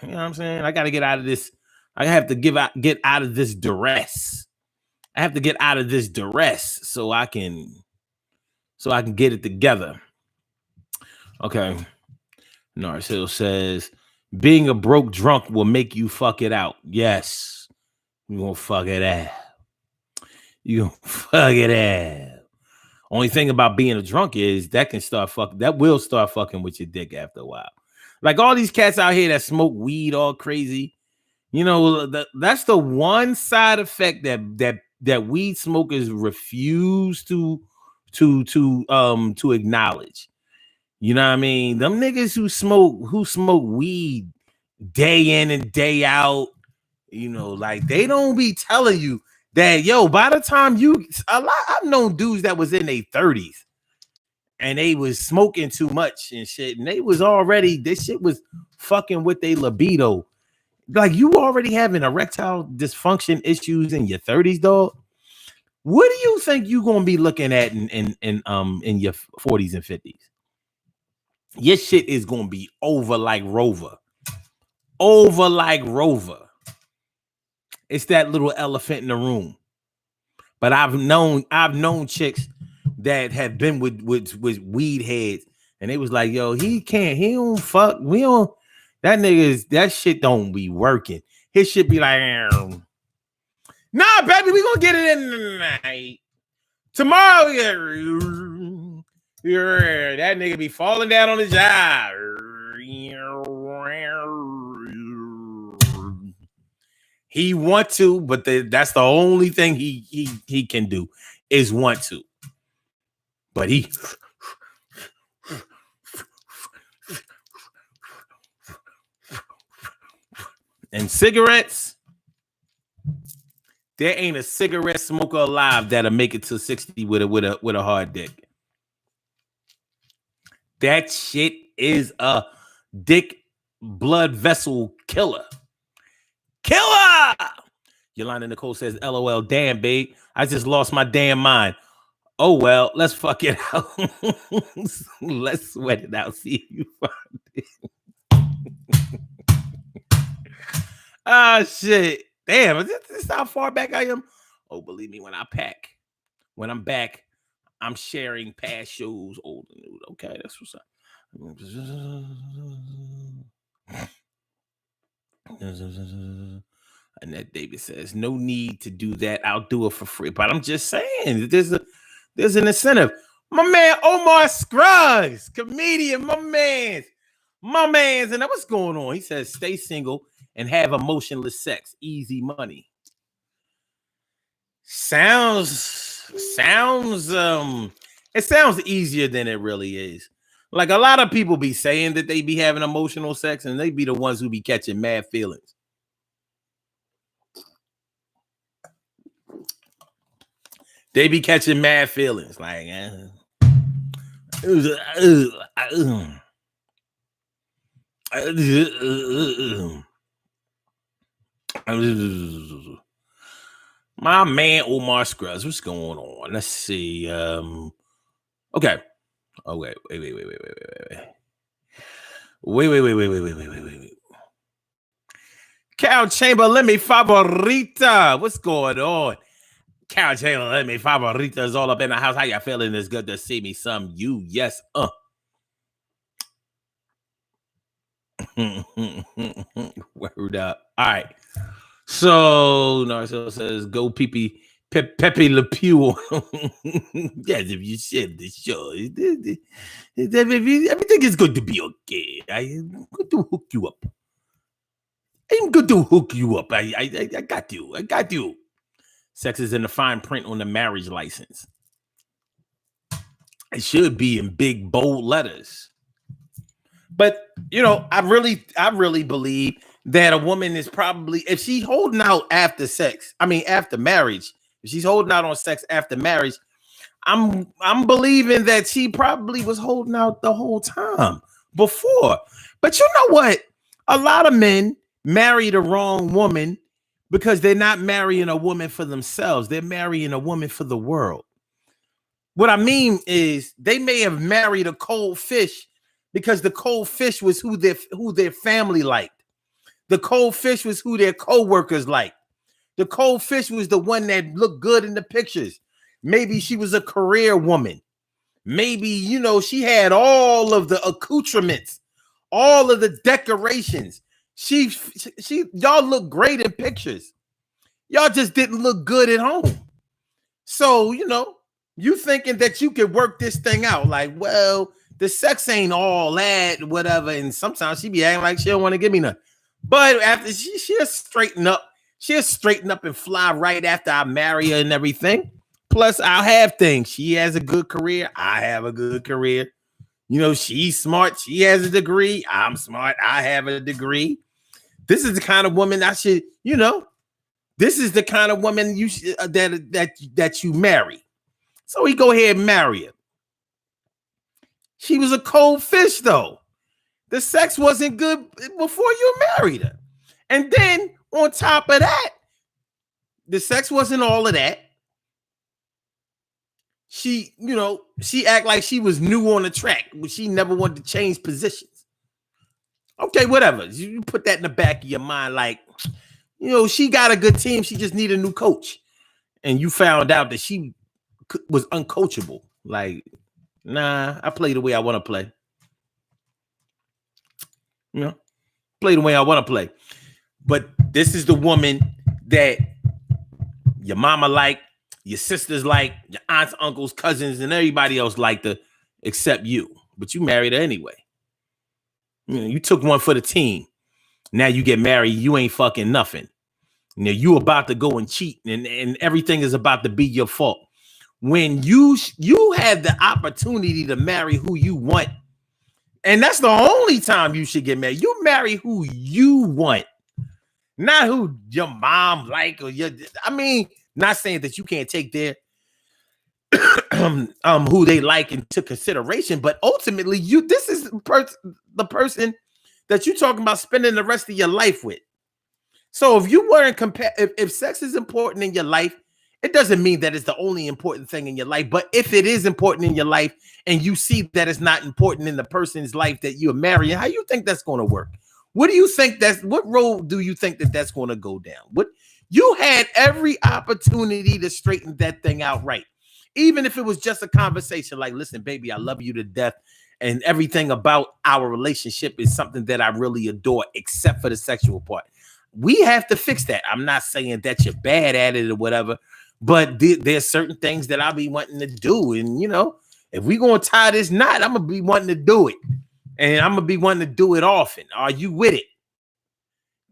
what I'm saying? I gotta get out of this. I have to get out of this duress. I have to get out of this duress so I can get it together. Okay. Narcil says, being a broke drunk will make you fuck it out. Yes. You gonna fuck it out. You gonna fuck it out. Only thing about being a drunk is that will start fucking with your dick after a while. Like all these cats out here that smoke weed all crazy. You know, that's the one side effect that weed smokers refuse to acknowledge. You know what I mean? Them niggas who smoke weed day in and day out, you know, like they don't be telling you that, yo, by the time I've known dudes that was in their 30s and they was smoking too much and shit, and this shit was fucking with their libido. Like, you already having erectile dysfunction issues in your 30s, dog. What do you think you're gonna be looking at in your 40s and 50s? Your shit is gonna be over like Rover. Over like Rover. It's that little elephant in the room. But I've known chicks that have been with weed heads, and they was like, yo, he don't fuck. That shit don't be working. His shit be like, nah, baby, we gonna get it in tonight. Tomorrow, that nigga be falling down on the job. He want to, but that's the only thing he can do is want to. But he and cigarettes, there ain't a cigarette smoker alive that'll make it to 60 with a hard dick. That shit is a dick blood vessel killer. Killer! Yolanda Nicole says, LOL, damn, babe. I just lost my damn mind. Oh, well, let's fuck it out. Let's sweat it out. See if you find it. Oh, shit. Damn, is this how far back I am? Oh, believe me, when I'm back, I'm sharing past shows, old and new. Okay, that's what's up. Annette Davis says, no need to do that. I'll do it for free. But I'm just saying, there's an incentive. My man Omar Scruggs, comedian, my man's. And what's going on? He says, stay single and have emotionless sex. Easy money. It sounds easier than it really is. Like, a lot of people be saying that they be having emotional sex, and they be the ones who be catching mad feelings. They be catching mad feelings like, my man Omar Scruggs, what's going on? Let's see. Okay. Oh, wait. Cal Chamberlain, mi favorita. What's going on? Cal Chamberlain, mi favorita is all up in the house. How you feeling? It's good to see me. Some you. Yes. Word up. All right. So Narcel says, go Pepe Le Pew. Yes, if you said the show, everything is going to be okay. I'm going to hook you up. I got you. Sex is in the fine print on the marriage license. It should be in big bold letters. But I really believe that a woman is probably, if she's holding out after marriage, if she's holding out on sex after marriage, I'm believing that she probably was holding out the whole time before. But you know what? A lot of men marry the wrong woman because they're not marrying a woman for themselves. They're marrying a woman for the world. What I mean is they may have married a cold fish because the cold fish was who their family liked. The cold fish was who their co-workers liked. The cold fish was the one that looked good in the pictures. Maybe she was a career woman. Maybe, she had all of the accoutrements, all of the decorations. Y'all look great in pictures. Y'all just didn't look good at home. So, you thinking that you could work this thing out. Like, well, the sex ain't all that, whatever. And sometimes she be acting like she don't want to give me none. But after she'll straighten up. She'll straighten up and fly right after I marry her and everything. Plus, I'll have things. She has a good career. I have a good career. She's smart. She has a degree. I'm smart. I have a degree. This is the kind of woman I should, this is the kind of woman you should, that you marry. So we go ahead and marry her. She was a cold fish, though. The sex wasn't good before you married her. And then on top of that, the sex wasn't all of that. She act like she was new on the track, but she never wanted to change positions. Okay, whatever. You put that in the back of your mind, like, she got a good team. She just need a new coach. And you found out that she was uncoachable. Like, nah, I play the way I want to play. Play the way I want to play. But this is the woman that your mama like, your sisters like, your aunts, uncles, cousins, and everybody else liked her except you. But you married her anyway. You took one for the team. Now you get married, you ain't fucking nothing. You about to go and cheat, and everything is about to be your fault. When you had the opportunity to marry who you want, and that's the only time you should get married. You marry who you want, not who your mom like or not saying that you can't take their who they like into consideration, but ultimately this is the person that you're talking about spending the rest of your life with. So if you weren't if sex is important in your life, it doesn't mean that it's the only important thing in your life. But if it is important in your life and you see that it's not important in the person's life that you're marrying, how you think that's going to work? What role do you think that's going to go down? You had every opportunity to straighten that thing out right. Even if it was just a conversation like, listen, baby, I love you to death. And everything about our relationship is something that I really adore, except for the sexual part. We have to fix that. I'm not saying that you're bad at it or whatever, but there's certain things that I'll be wanting to do. And, if we're going to tie this knot, I'm going to be wanting to do it. And I'm going to be wanting to do it often. Are you with it?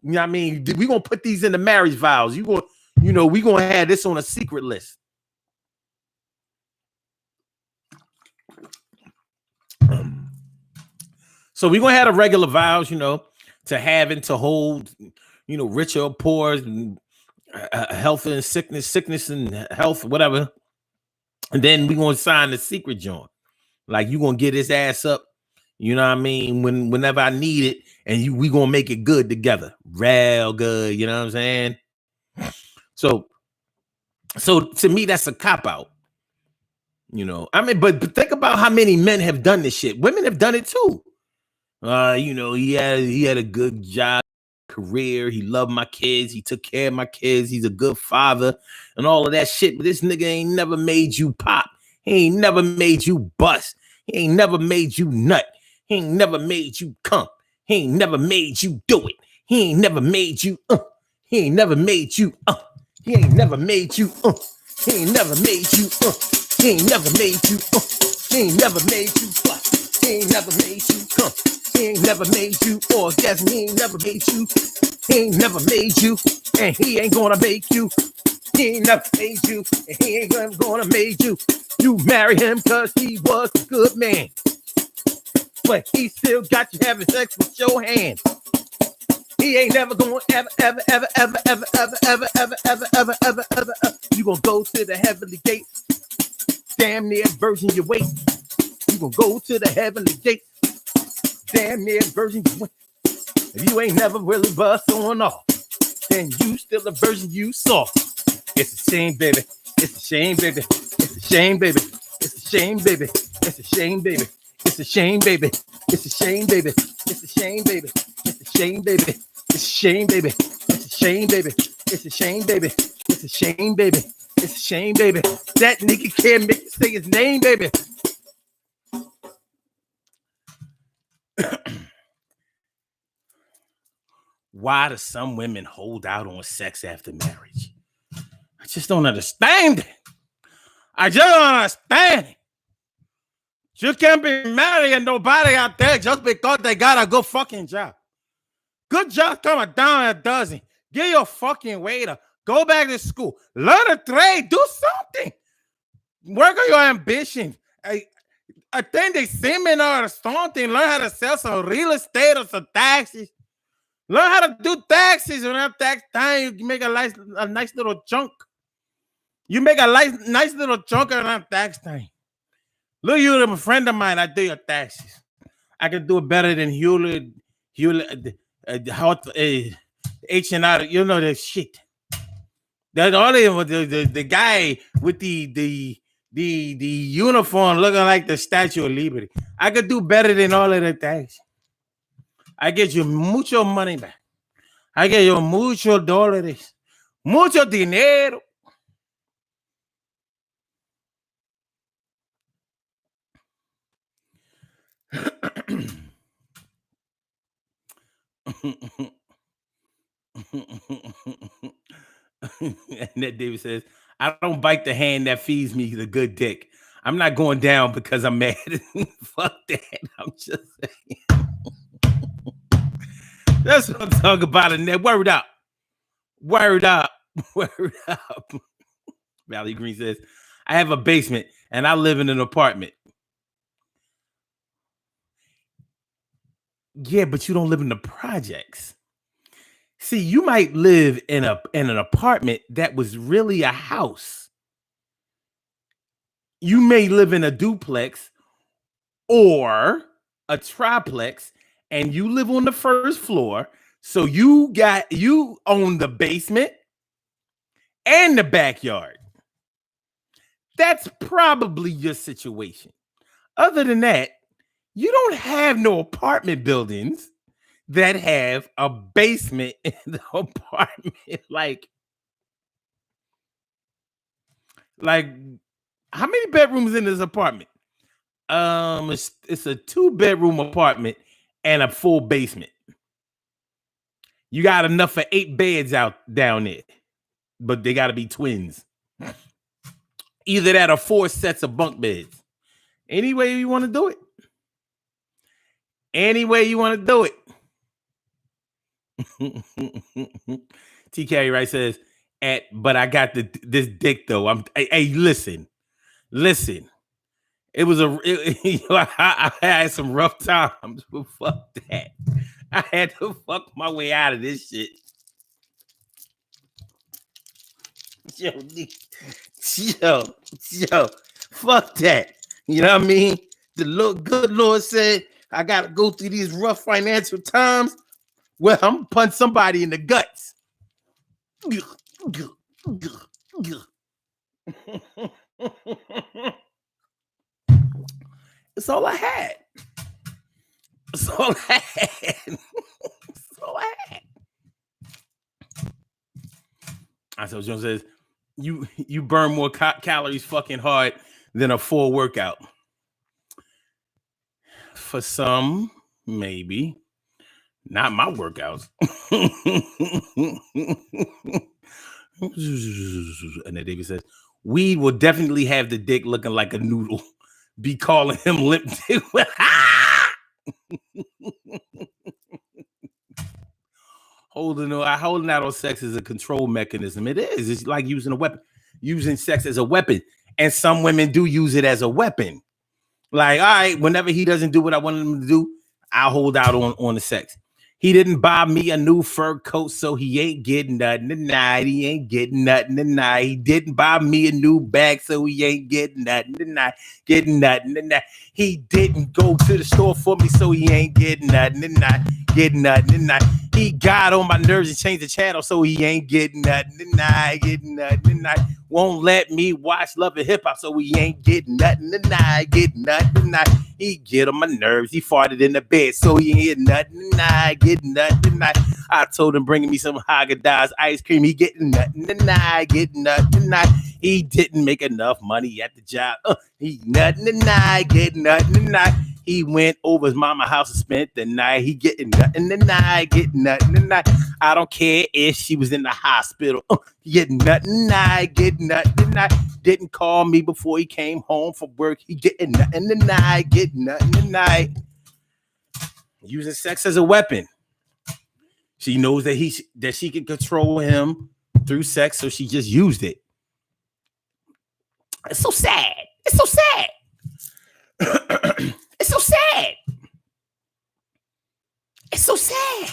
You know what I mean? We're going to put these in the marriage vows. We're going to have this on a secret list. So we're going to have the regular vows, to have and to hold, rich or poor, health and sickness and health, whatever. And then we gonna sign the secret joint. Like you gonna get his ass up, you know what I mean? Whenever I need it, and we gonna make it good together, real good. You know what I'm saying? So to me, that's a cop out. You know, I mean, but think about how many men have done this shit. Women have done it too. You know, he had a good job, career. He loved my kids. He took care of my kids. He's a good father and all of that shit. But this nigga ain't never made you pop. He ain't never made you bust. He ain't never made you nut. He ain't never made you come. He ain't never made you do it. He ain't never made you He ain't never made you He ain't never made you He ain't never made you He ain't never made you He ain't never made you bust. He ain't never made you come. He ain't never made you orgasm. He ain't never made you. He ain't never made you, and he ain't gonna make you. He ain't never made you, and he ain't gonna make you. You marry him cause he was a good man, but he still got you having sex with your hand. He ain't never gonna ever. You gonna go to the heavenly gate, damn near virgin your weight. You gonna go to the heavenly gate, damn near virgin your weight. If you ain't never really bust on off, then you still a virgin you saw. It's a shame, baby. It's a shame, baby. It's a shame, baby. It's a shame, baby. It's a shame, baby. It's a shame, baby. It's a shame, baby. It's a shame, baby. It's a shame, baby. It's a shame, baby. It's a shame, baby. It's a shame, baby. It's a shame, baby. It's a shame, baby. That nigga can't make you say his name, baby. Why do some women hold out on sex after marriage? I just don't understand it. I just don't understand it. You can't be marrying nobody out there just because they got a good fucking job. Good job coming down a dozen. Get your fucking waiter. Go back to school. Learn a trade. Do something. Work on your ambition. Attend a seminar or something. Learn how to sell some real estate or some taxes. Learn how to do taxes. When have tax time, you make a nice little chunk. You make a nice little chunk around tax time. Look, you're a friend of mine. I do your taxes. I can do it better than Hewlett, H&R. You know that shit. That's all the guy with the uniform looking like the Statue of Liberty. I could do better than all of the taxes. I get you mucho money back. I get you mucho dólares, mucho dinero. And that David says, I don't bite the hand that feeds me the good dick. I'm not going down because I'm mad. Fuck that. I'm just saying. That's what I'm talking about in there. Word up. Word up. Word up. Valley Green says, I have a basement and I live in an apartment. Yeah, but you don't live in the projects. See, you might live in an apartment that was really a house. You may live in a duplex or a triplex, and you live on the first floor. So you own the basement and the backyard. That's probably your situation. Other than that, you don't have no apartment buildings that have a basement in the apartment. Like how many bedrooms in this apartment? It's a 2-bedroom apartment and a full basement. You got enough for 8 beds down there, but they got to be twins. Either that or 4 sets of bunk beds. Any way you want to do it. Any way you want to do it. TK Wright says, but I got this dick though. Hey, listen. It was I had some rough times, but fuck that. I had to fuck my way out of this shit. Yo, Fuck that. You know what I mean? The good Lord said, I got to go through these rough financial times. Well, I'm going to punch somebody in the guts. That's all I had. That's all I had. That's all I had. So Jones says, you burn more calories fucking hard than a full workout. For some, maybe. Not my workouts. And then David says, weed will definitely have the dick looking like a noodle. Be calling him limp dick. Holding out on sex is a control mechanism. It is. It's like using a weapon, using sex as a weapon. And some women do use it as a weapon. Like, all right, whenever he doesn't do what I want him to do, I'll hold out on the sex. He didn't buy me a new fur coat, so he ain't getting nothing tonight. He ain't getting nothing tonight. He didn't buy me a new bag, so he ain't getting nothing tonight. Getting nothing tonight. He didn't go to the store for me, so he ain't getting nothing tonight. Getting nothing tonight. He got on my nerves and changed the channel, so he ain't getting nothing tonight. Getting nothing tonight. Won't let me watch Love and Hip Hop, so he ain't getting nothing tonight. Getting nothing tonight. He get on my nerves. He farted in the bed, so he ain't getting nothing tonight. Getting nothing tonight. I told him bringing me some Haagen-Dazs ice cream. He getting nothing tonight. Getting nothing tonight. He didn't make enough money at the job. He nothing tonight. Getting nothing tonight. He went over his mama's house and spent the night. He getting nothing tonight. Getting nothing tonight. I don't care if she was in the hospital. Getting nothing tonight. Getting nothing tonight. Didn't call me before he came home from work. He getting nothing tonight. Getting nothing tonight. Using sex as a weapon. She knows that she can control him through sex, so she just used it. It's so sad. It's so sad. It's so sad. It's so sad.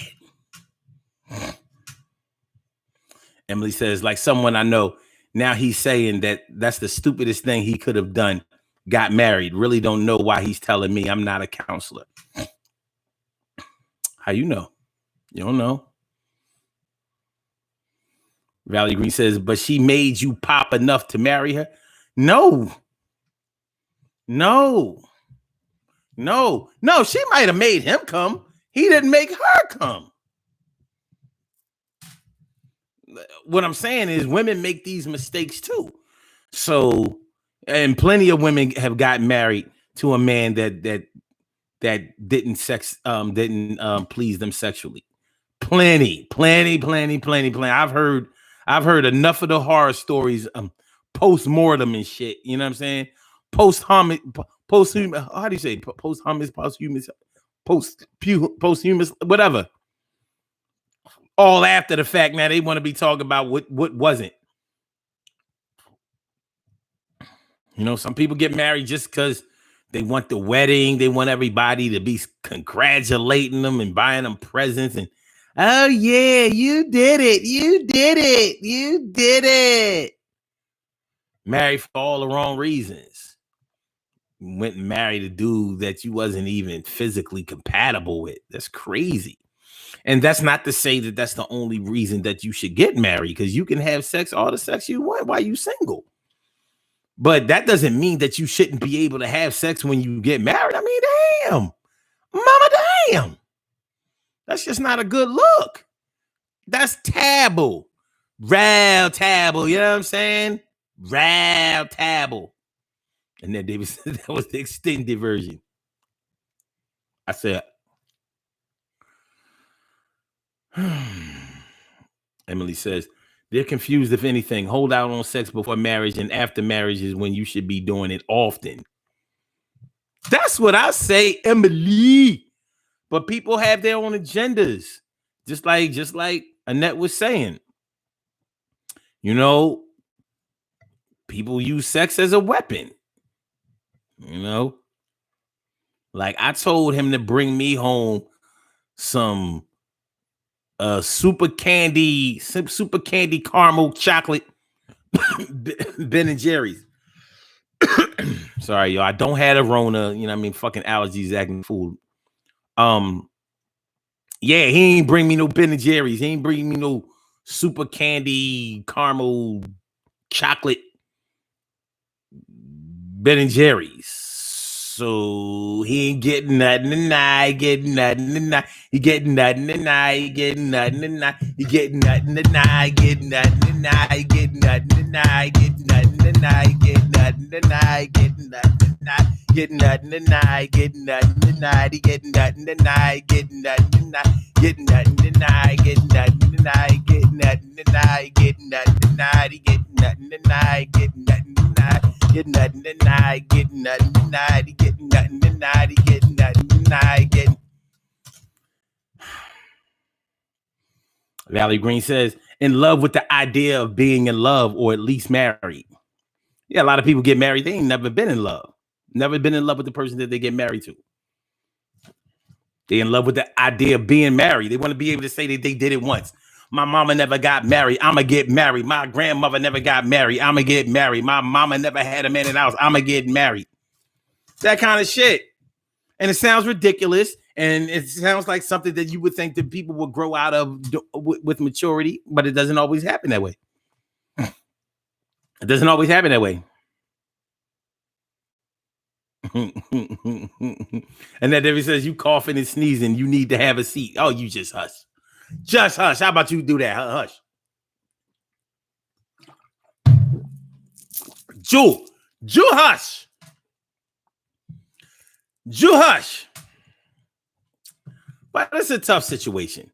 Emily says, like someone I know, now he's saying that that's the stupidest thing he could have done. Got married. Really don't know why he's telling me. I'm not a counselor. How you know? You don't know. Valley Green says, but she made you pop enough to marry her? No. She might have made him come. He didn't make her come. What I'm saying is women make these mistakes too. So, and plenty of women have gotten married to a man that didn't please them sexually. Plenty. I've heard enough of the horror stories, post-mortem and shit. You know what I'm saying? Posthumous, whatever. All after the fact. Now they want to be talking about what wasn't. You know, some people get married just because they want the wedding. They want everybody to be congratulating them and buying them presents. And, oh, yeah, you did it. Married for all the wrong reasons. Went and married a dude that you wasn't even physically compatible with. That's crazy. And that's not to say that that's the only reason that you should get married, because you can have sex, all the sex you want while you single. But that doesn't mean that you shouldn't be able to have sex when you get married. I mean, damn. Mama, damn. That's just not a good look. That's taboo. Real taboo. You know what I'm saying? Real taboo. And then David said that was the extended version. I said, Emily says, they're confused, if anything. Hold out on sex before marriage, and after marriage is when you should be doing it often. That's what I say, Emily. But people have their own agendas. Just like Annette was saying. You know, people use sex as a weapon. You know? Like, I told him to bring me home some super candy caramel chocolate Ben and Jerry's. Sorry, yo. I don't have a Rona. You know what I mean? Fucking allergies acting fool. Yeah, he ain't bring me no Ben and Jerry's. He ain't bring me no super candy caramel chocolate Ben and Jerry's. So he ain't getting nothing tonight, getting nothing tonight. He getting nothing tonight, he getting nothing tonight. He getting nothing tonight, getting nothing tonight. He getting nothing tonight, getting nothing tonight. Getting nothing tonight, getting nothing tonight. Getting nothing tonight, getting nothing tonight. He getting nothing tonight, getting nothing tonight. Getting nothing tonight, getting nothing tonight. Getting nothing tonight, getting nothing tonight. He getting nothing tonight, getting nothing tonight. Getting nothing tonight, getting nothing tonight. He getting nothing tonight. He getting nothing tonight. Getting. Valley Green says, in love with the idea of being in love or at least married. Yeah, a lot of people get married. They ain't never been in love. Never been in love with the person that they get married to. They in love with the idea of being married. They want to be able to say that they did it once. My mama never got married. I'ma get married. My grandmother never got married. I'ma get married. My mama never had a man in the house. I'ma get married. That kind of shit. And it sounds ridiculous. And it sounds like something that you would think that people would grow out of with maturity, but it doesn't always happen that way. It doesn't always happen that way. And that Debbie says, you coughing and sneezing, you need to have a seat. Oh, you just hush. Just hush. How about you do that? Hush. Jew hush. Jew hush. But it's a tough situation.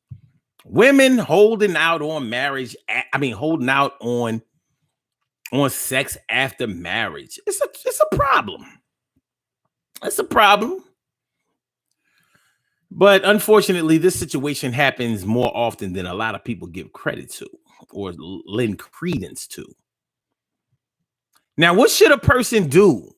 Women holding out on marriage. Holding out on sex after marriage. It's a problem. It's a problem. But unfortunately, this situation happens more often than a lot of people give credit to or lend credence to. Now, what should a person do,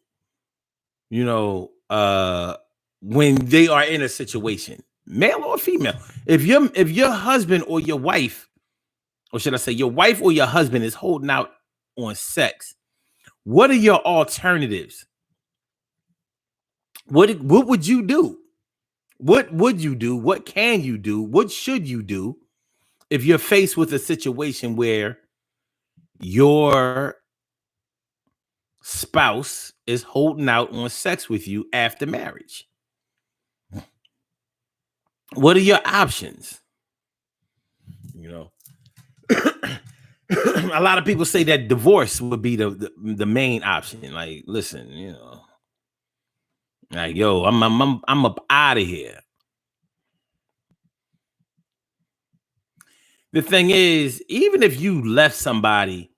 when they are in a situation, male or female? If your husband or your wife, or should I say your wife or your husband is holding out on sex, what are your alternatives? What would you do? What would you do? What can you do? What should you do if you're faced with a situation where your spouse is holding out on sex with you after marriage? What are your options? A lot of people say that divorce would be the main option. Like, listen, like, yo, I'm up out of here. The thing is, even if you left somebody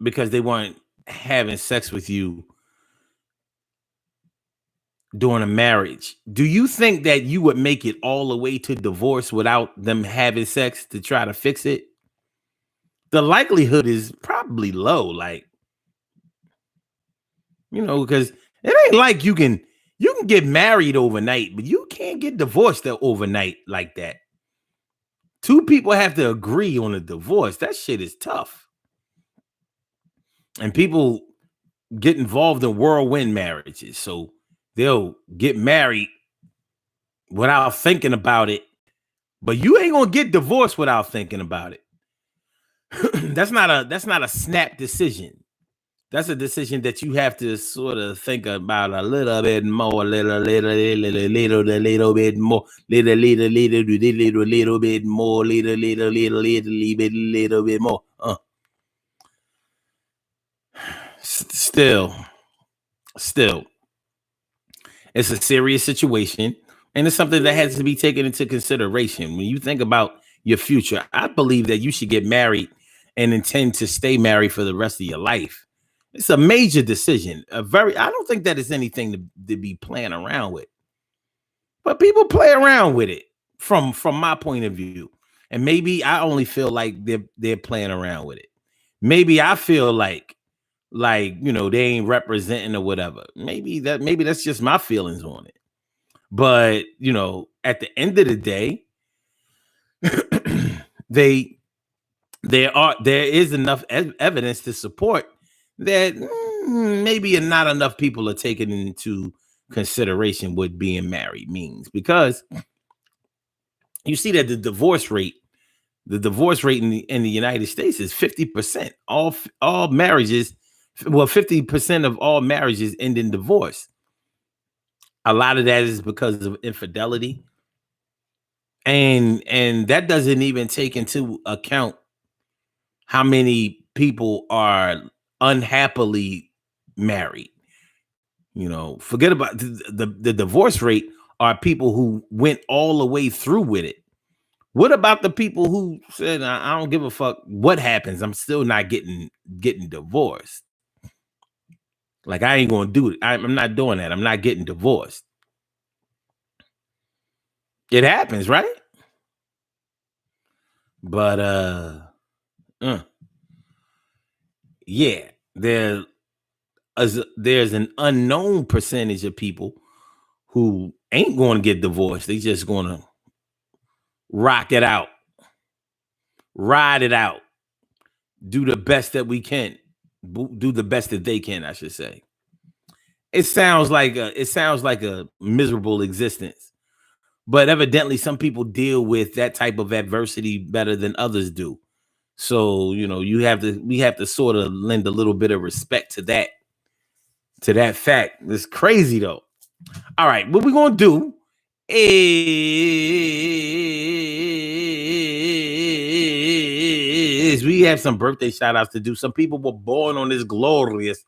because they weren't having sex with you during a marriage, do you think that you would make it all the way to divorce without them having sex to try to fix it? The likelihood is probably low, like, because it ain't like you can get married overnight, but you can't get divorced overnight like that. Two people have to agree on a divorce. That shit is tough. And people get involved in whirlwind marriages. So they'll get married without thinking about it. But you ain't gonna get divorced without thinking about it. That's not a snap decision. That's a decision that you have to sort of think about a little bit more, little bit more, little bit more, little bit more. Still, it's a serious situation, and it's something that has to be taken into consideration when you think about your future. I believe that you should get married and intend to stay married for the rest of your life. It's a major decision. I don't think that is anything to be playing around with. But people play around with it from my point of view. And maybe I only feel like they're playing around with it. Maybe I feel like they ain't representing or whatever. Maybe that's just my feelings on it. But, at the end of the day, there is enough evidence to support that maybe not enough people are taking into consideration what being married means, because you see that the divorce rate in the United States is 50%. All marriages, well, 50% of all marriages end in divorce. A lot of that is because of infidelity, and that doesn't even take into account how many people are unhappily married. You know, forget about the divorce rate are people who went all the way through with it. What about the people who said, I don't give a fuck what happens, I'm still not getting divorced? Like, I ain't gonna do it. I'm not doing that. I'm not getting divorced. It happens, right? But yeah, there's an unknown percentage of people who ain't going to get divorced. They just going to rock it out, ride it out, do the best that we can, do the best that they can, I should say. It sounds like a miserable existence, but evidently some people deal with that type of adversity better than others do. So, you know, we have to sort of lend a little bit of respect to that fact. It's crazy though. All right, what we're gonna do is we have some birthday shout outs to do. Some people were born on this glorious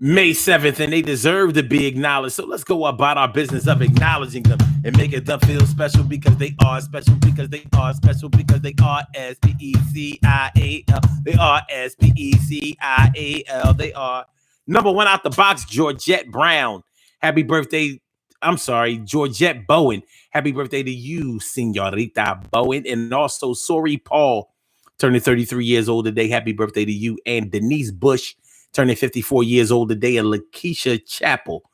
May 7th, and they deserve to be acknowledged. So let's go about our business of acknowledging them and making them feel special, because they are special, because they are special, because they are S-P-E-C-I-A-L. They are S-P-E-C-I-A-L. They are number one out the box, Georgette Brown. Happy birthday. I'm sorry, Georgette Bowen. Happy birthday to you, Senorita Bowen. And also, Sori Paul, turning 33 years old today. Happy birthday to you. And Denise Bush, turning 54 years old today. And Lakeisha Chappell,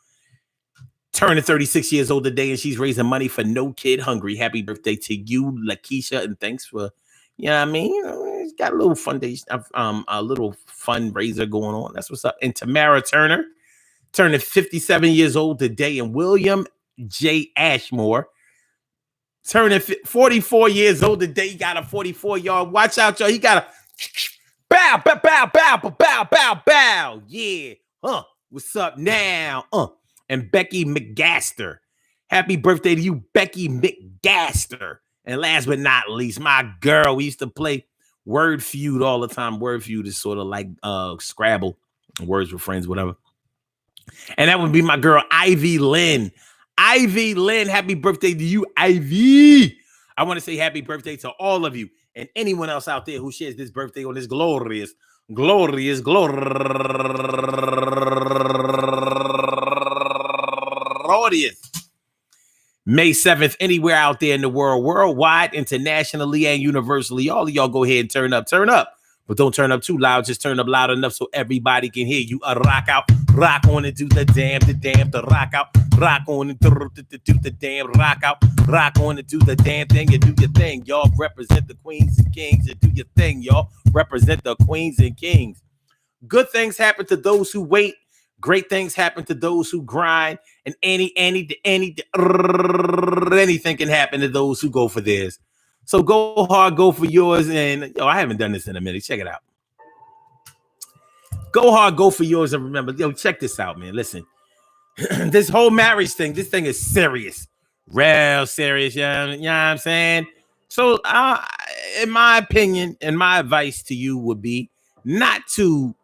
turning 36 years old today, and she's raising money for No Kid Hungry. Happy birthday to you, Lakeisha, and thanks for, you know what I mean? You know, it's got a little a little fundraiser going on. That's what's up. And Tamara Turner, turning 57 years old today, and William J. Ashmore, turning 44 years old today. He got a 44, y'all. Watch out, y'all. He got a bow, bow, bow, bow, bow, bow, bow. Yeah. What's up now? And Becky McGaster. Happy birthday to you, Becky McGaster. And last but not least, my girl. We used to play Word Feud all the time. Word Feud is sort of like Scrabble, Words with Friends, whatever. And that would be my girl, Ivy Lynn. Ivy Lynn, happy birthday to you, Ivy. I want to say happy birthday to all of you and anyone else out there who shares this birthday on this glorious May 7th, anywhere out there in the world, worldwide, internationally, and universally. All of y'all go ahead and turn up. But don't turn up too loud. Just turn up loud enough so everybody can hear you. Rock out, rock on and do the damn, the rock out, rock on and do the damn, rock out, rock on and do the damn thing. You do your thing, y'all. Represent the queens and kings. You do your thing, y'all. Represent the queens and kings. Good things happen to those who wait. Great things happen to those who grind. And anything can happen to those who go for theirs. So go hard, go for yours. And I haven't done this in a minute. Check it out. Go hard, go for yours. And remember, check this out, man. Listen, this whole marriage thing, this thing is serious. Real serious. You know what I'm saying? So in my opinion, and my advice to you would be not to,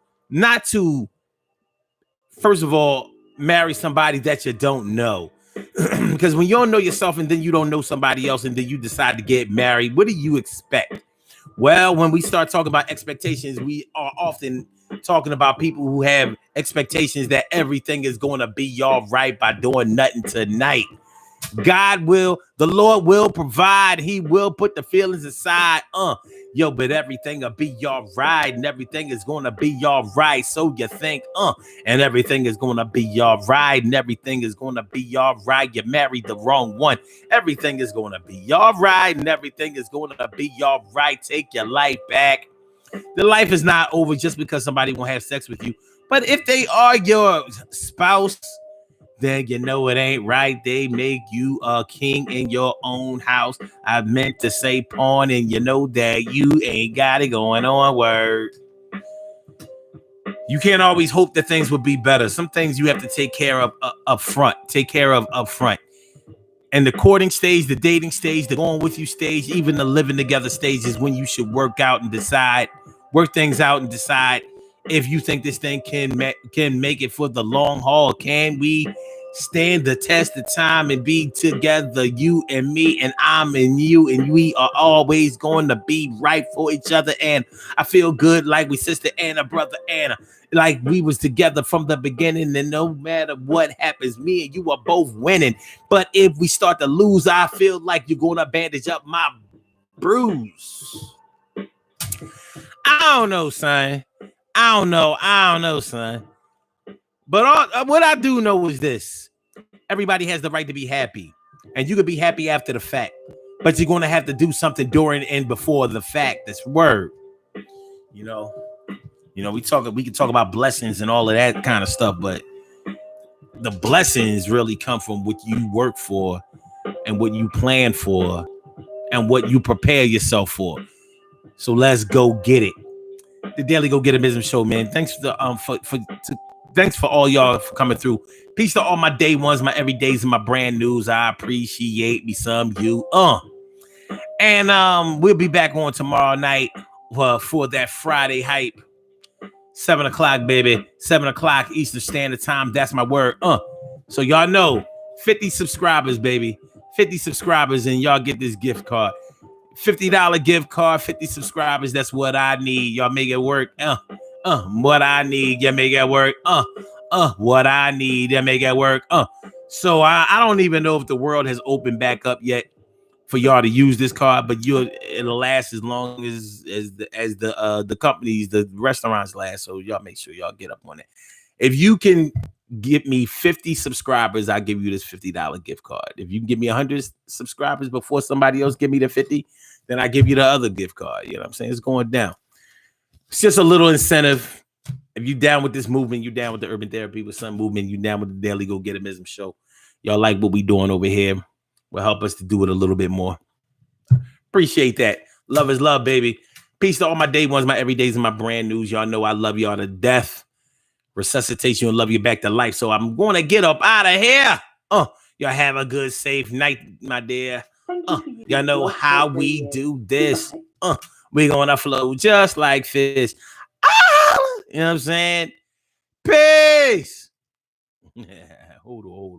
first of all, marry somebody that you don't know. Because when you don't know yourself and then you don't know somebody else and then you decide to get married, what do you expect? Well, when we start talking about expectations, we are often talking about people who have expectations that everything is going to be all right by doing nothing tonight. The Lord will provide. He will put the feelings aside. But everything will be all right, and everything is gonna be all right. So you think, and everything is gonna be all right, and everything is gonna be all right. You married the wrong one. Everything is gonna be all right, and everything is gonna be all right. Take your life back. The life is not over just because somebody won't have sex with you. But if they are your spouse, then you know it ain't right. They make you a king in your own house. I meant to say pawn, and you know that you ain't got it going on. Word. You can't always hope that things will be better. Some things you have to take care of up front. And the courting stage, the dating stage, the going with you stage, even the living together stage is when you should work things out and decide if you think this thing can make it for the long haul. Can we stand the test of time and be together, you and me, and I'm and you, and we are always going to be right for each other? And I feel good like we sister Anna, brother Anna, like we was together from the beginning, and no matter what happens, me and you are both winning. But if we start to lose, I feel like you're going to bandage up my bruise. I don't know, son. But what I do know is this. Everybody has the right to be happy. And you could be happy after the fact. But you're going to have to do something during and before the fact. That's word. We can talk about blessings and all of that kind of stuff, but the blessings really come from what you work for and what you plan for and what you prepare yourself for. So let's go get it. The Daily Go Get It Show, man. Thanks thanks for all y'all for coming through. Peace to all my day ones, my everydays, and my brand news. I appreciate me some you. And we'll be back on tomorrow night for that Friday hype. 7 o'clock, baby. 7 o'clock Eastern Standard Time. That's my word. So y'all know, 50 subscribers, baby. 50 subscribers, and y'all get this gift card. $50 gift card, 50 subscribers. That's what I need. Y'all make it work. What I need, you make it work. What I need, you make it work. So I don't even know if the world has opened back up yet for y'all to use this card, but it'll last as long as the companies, the restaurants last. So y'all make sure y'all get up on it. If you can give me 50 subscribers, I'll give you this $50 gift card. If you can give me 100 subscribers before somebody else give me the 50, then I give you the other gift card. You know what I'm saying? It's going down. It's just a little incentive. If you down with this movement, you down with the Urban Therapy with Sun movement, you down with the Daily Go Get It Show. Y'all like what we doing over here. Will help us to do it a little bit more. Appreciate that. Love is love, baby. Peace to all my day ones, my everydays, and my brand news. Y'all know I love y'all to death. Resuscitate you and love you back to life. So I'm going to get up out of here. Y'all have a good, safe night, my dear. Y'all know how we do this. We're going to flow just like fish. You know what I'm saying? Peace. Hold on.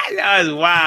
That was wild.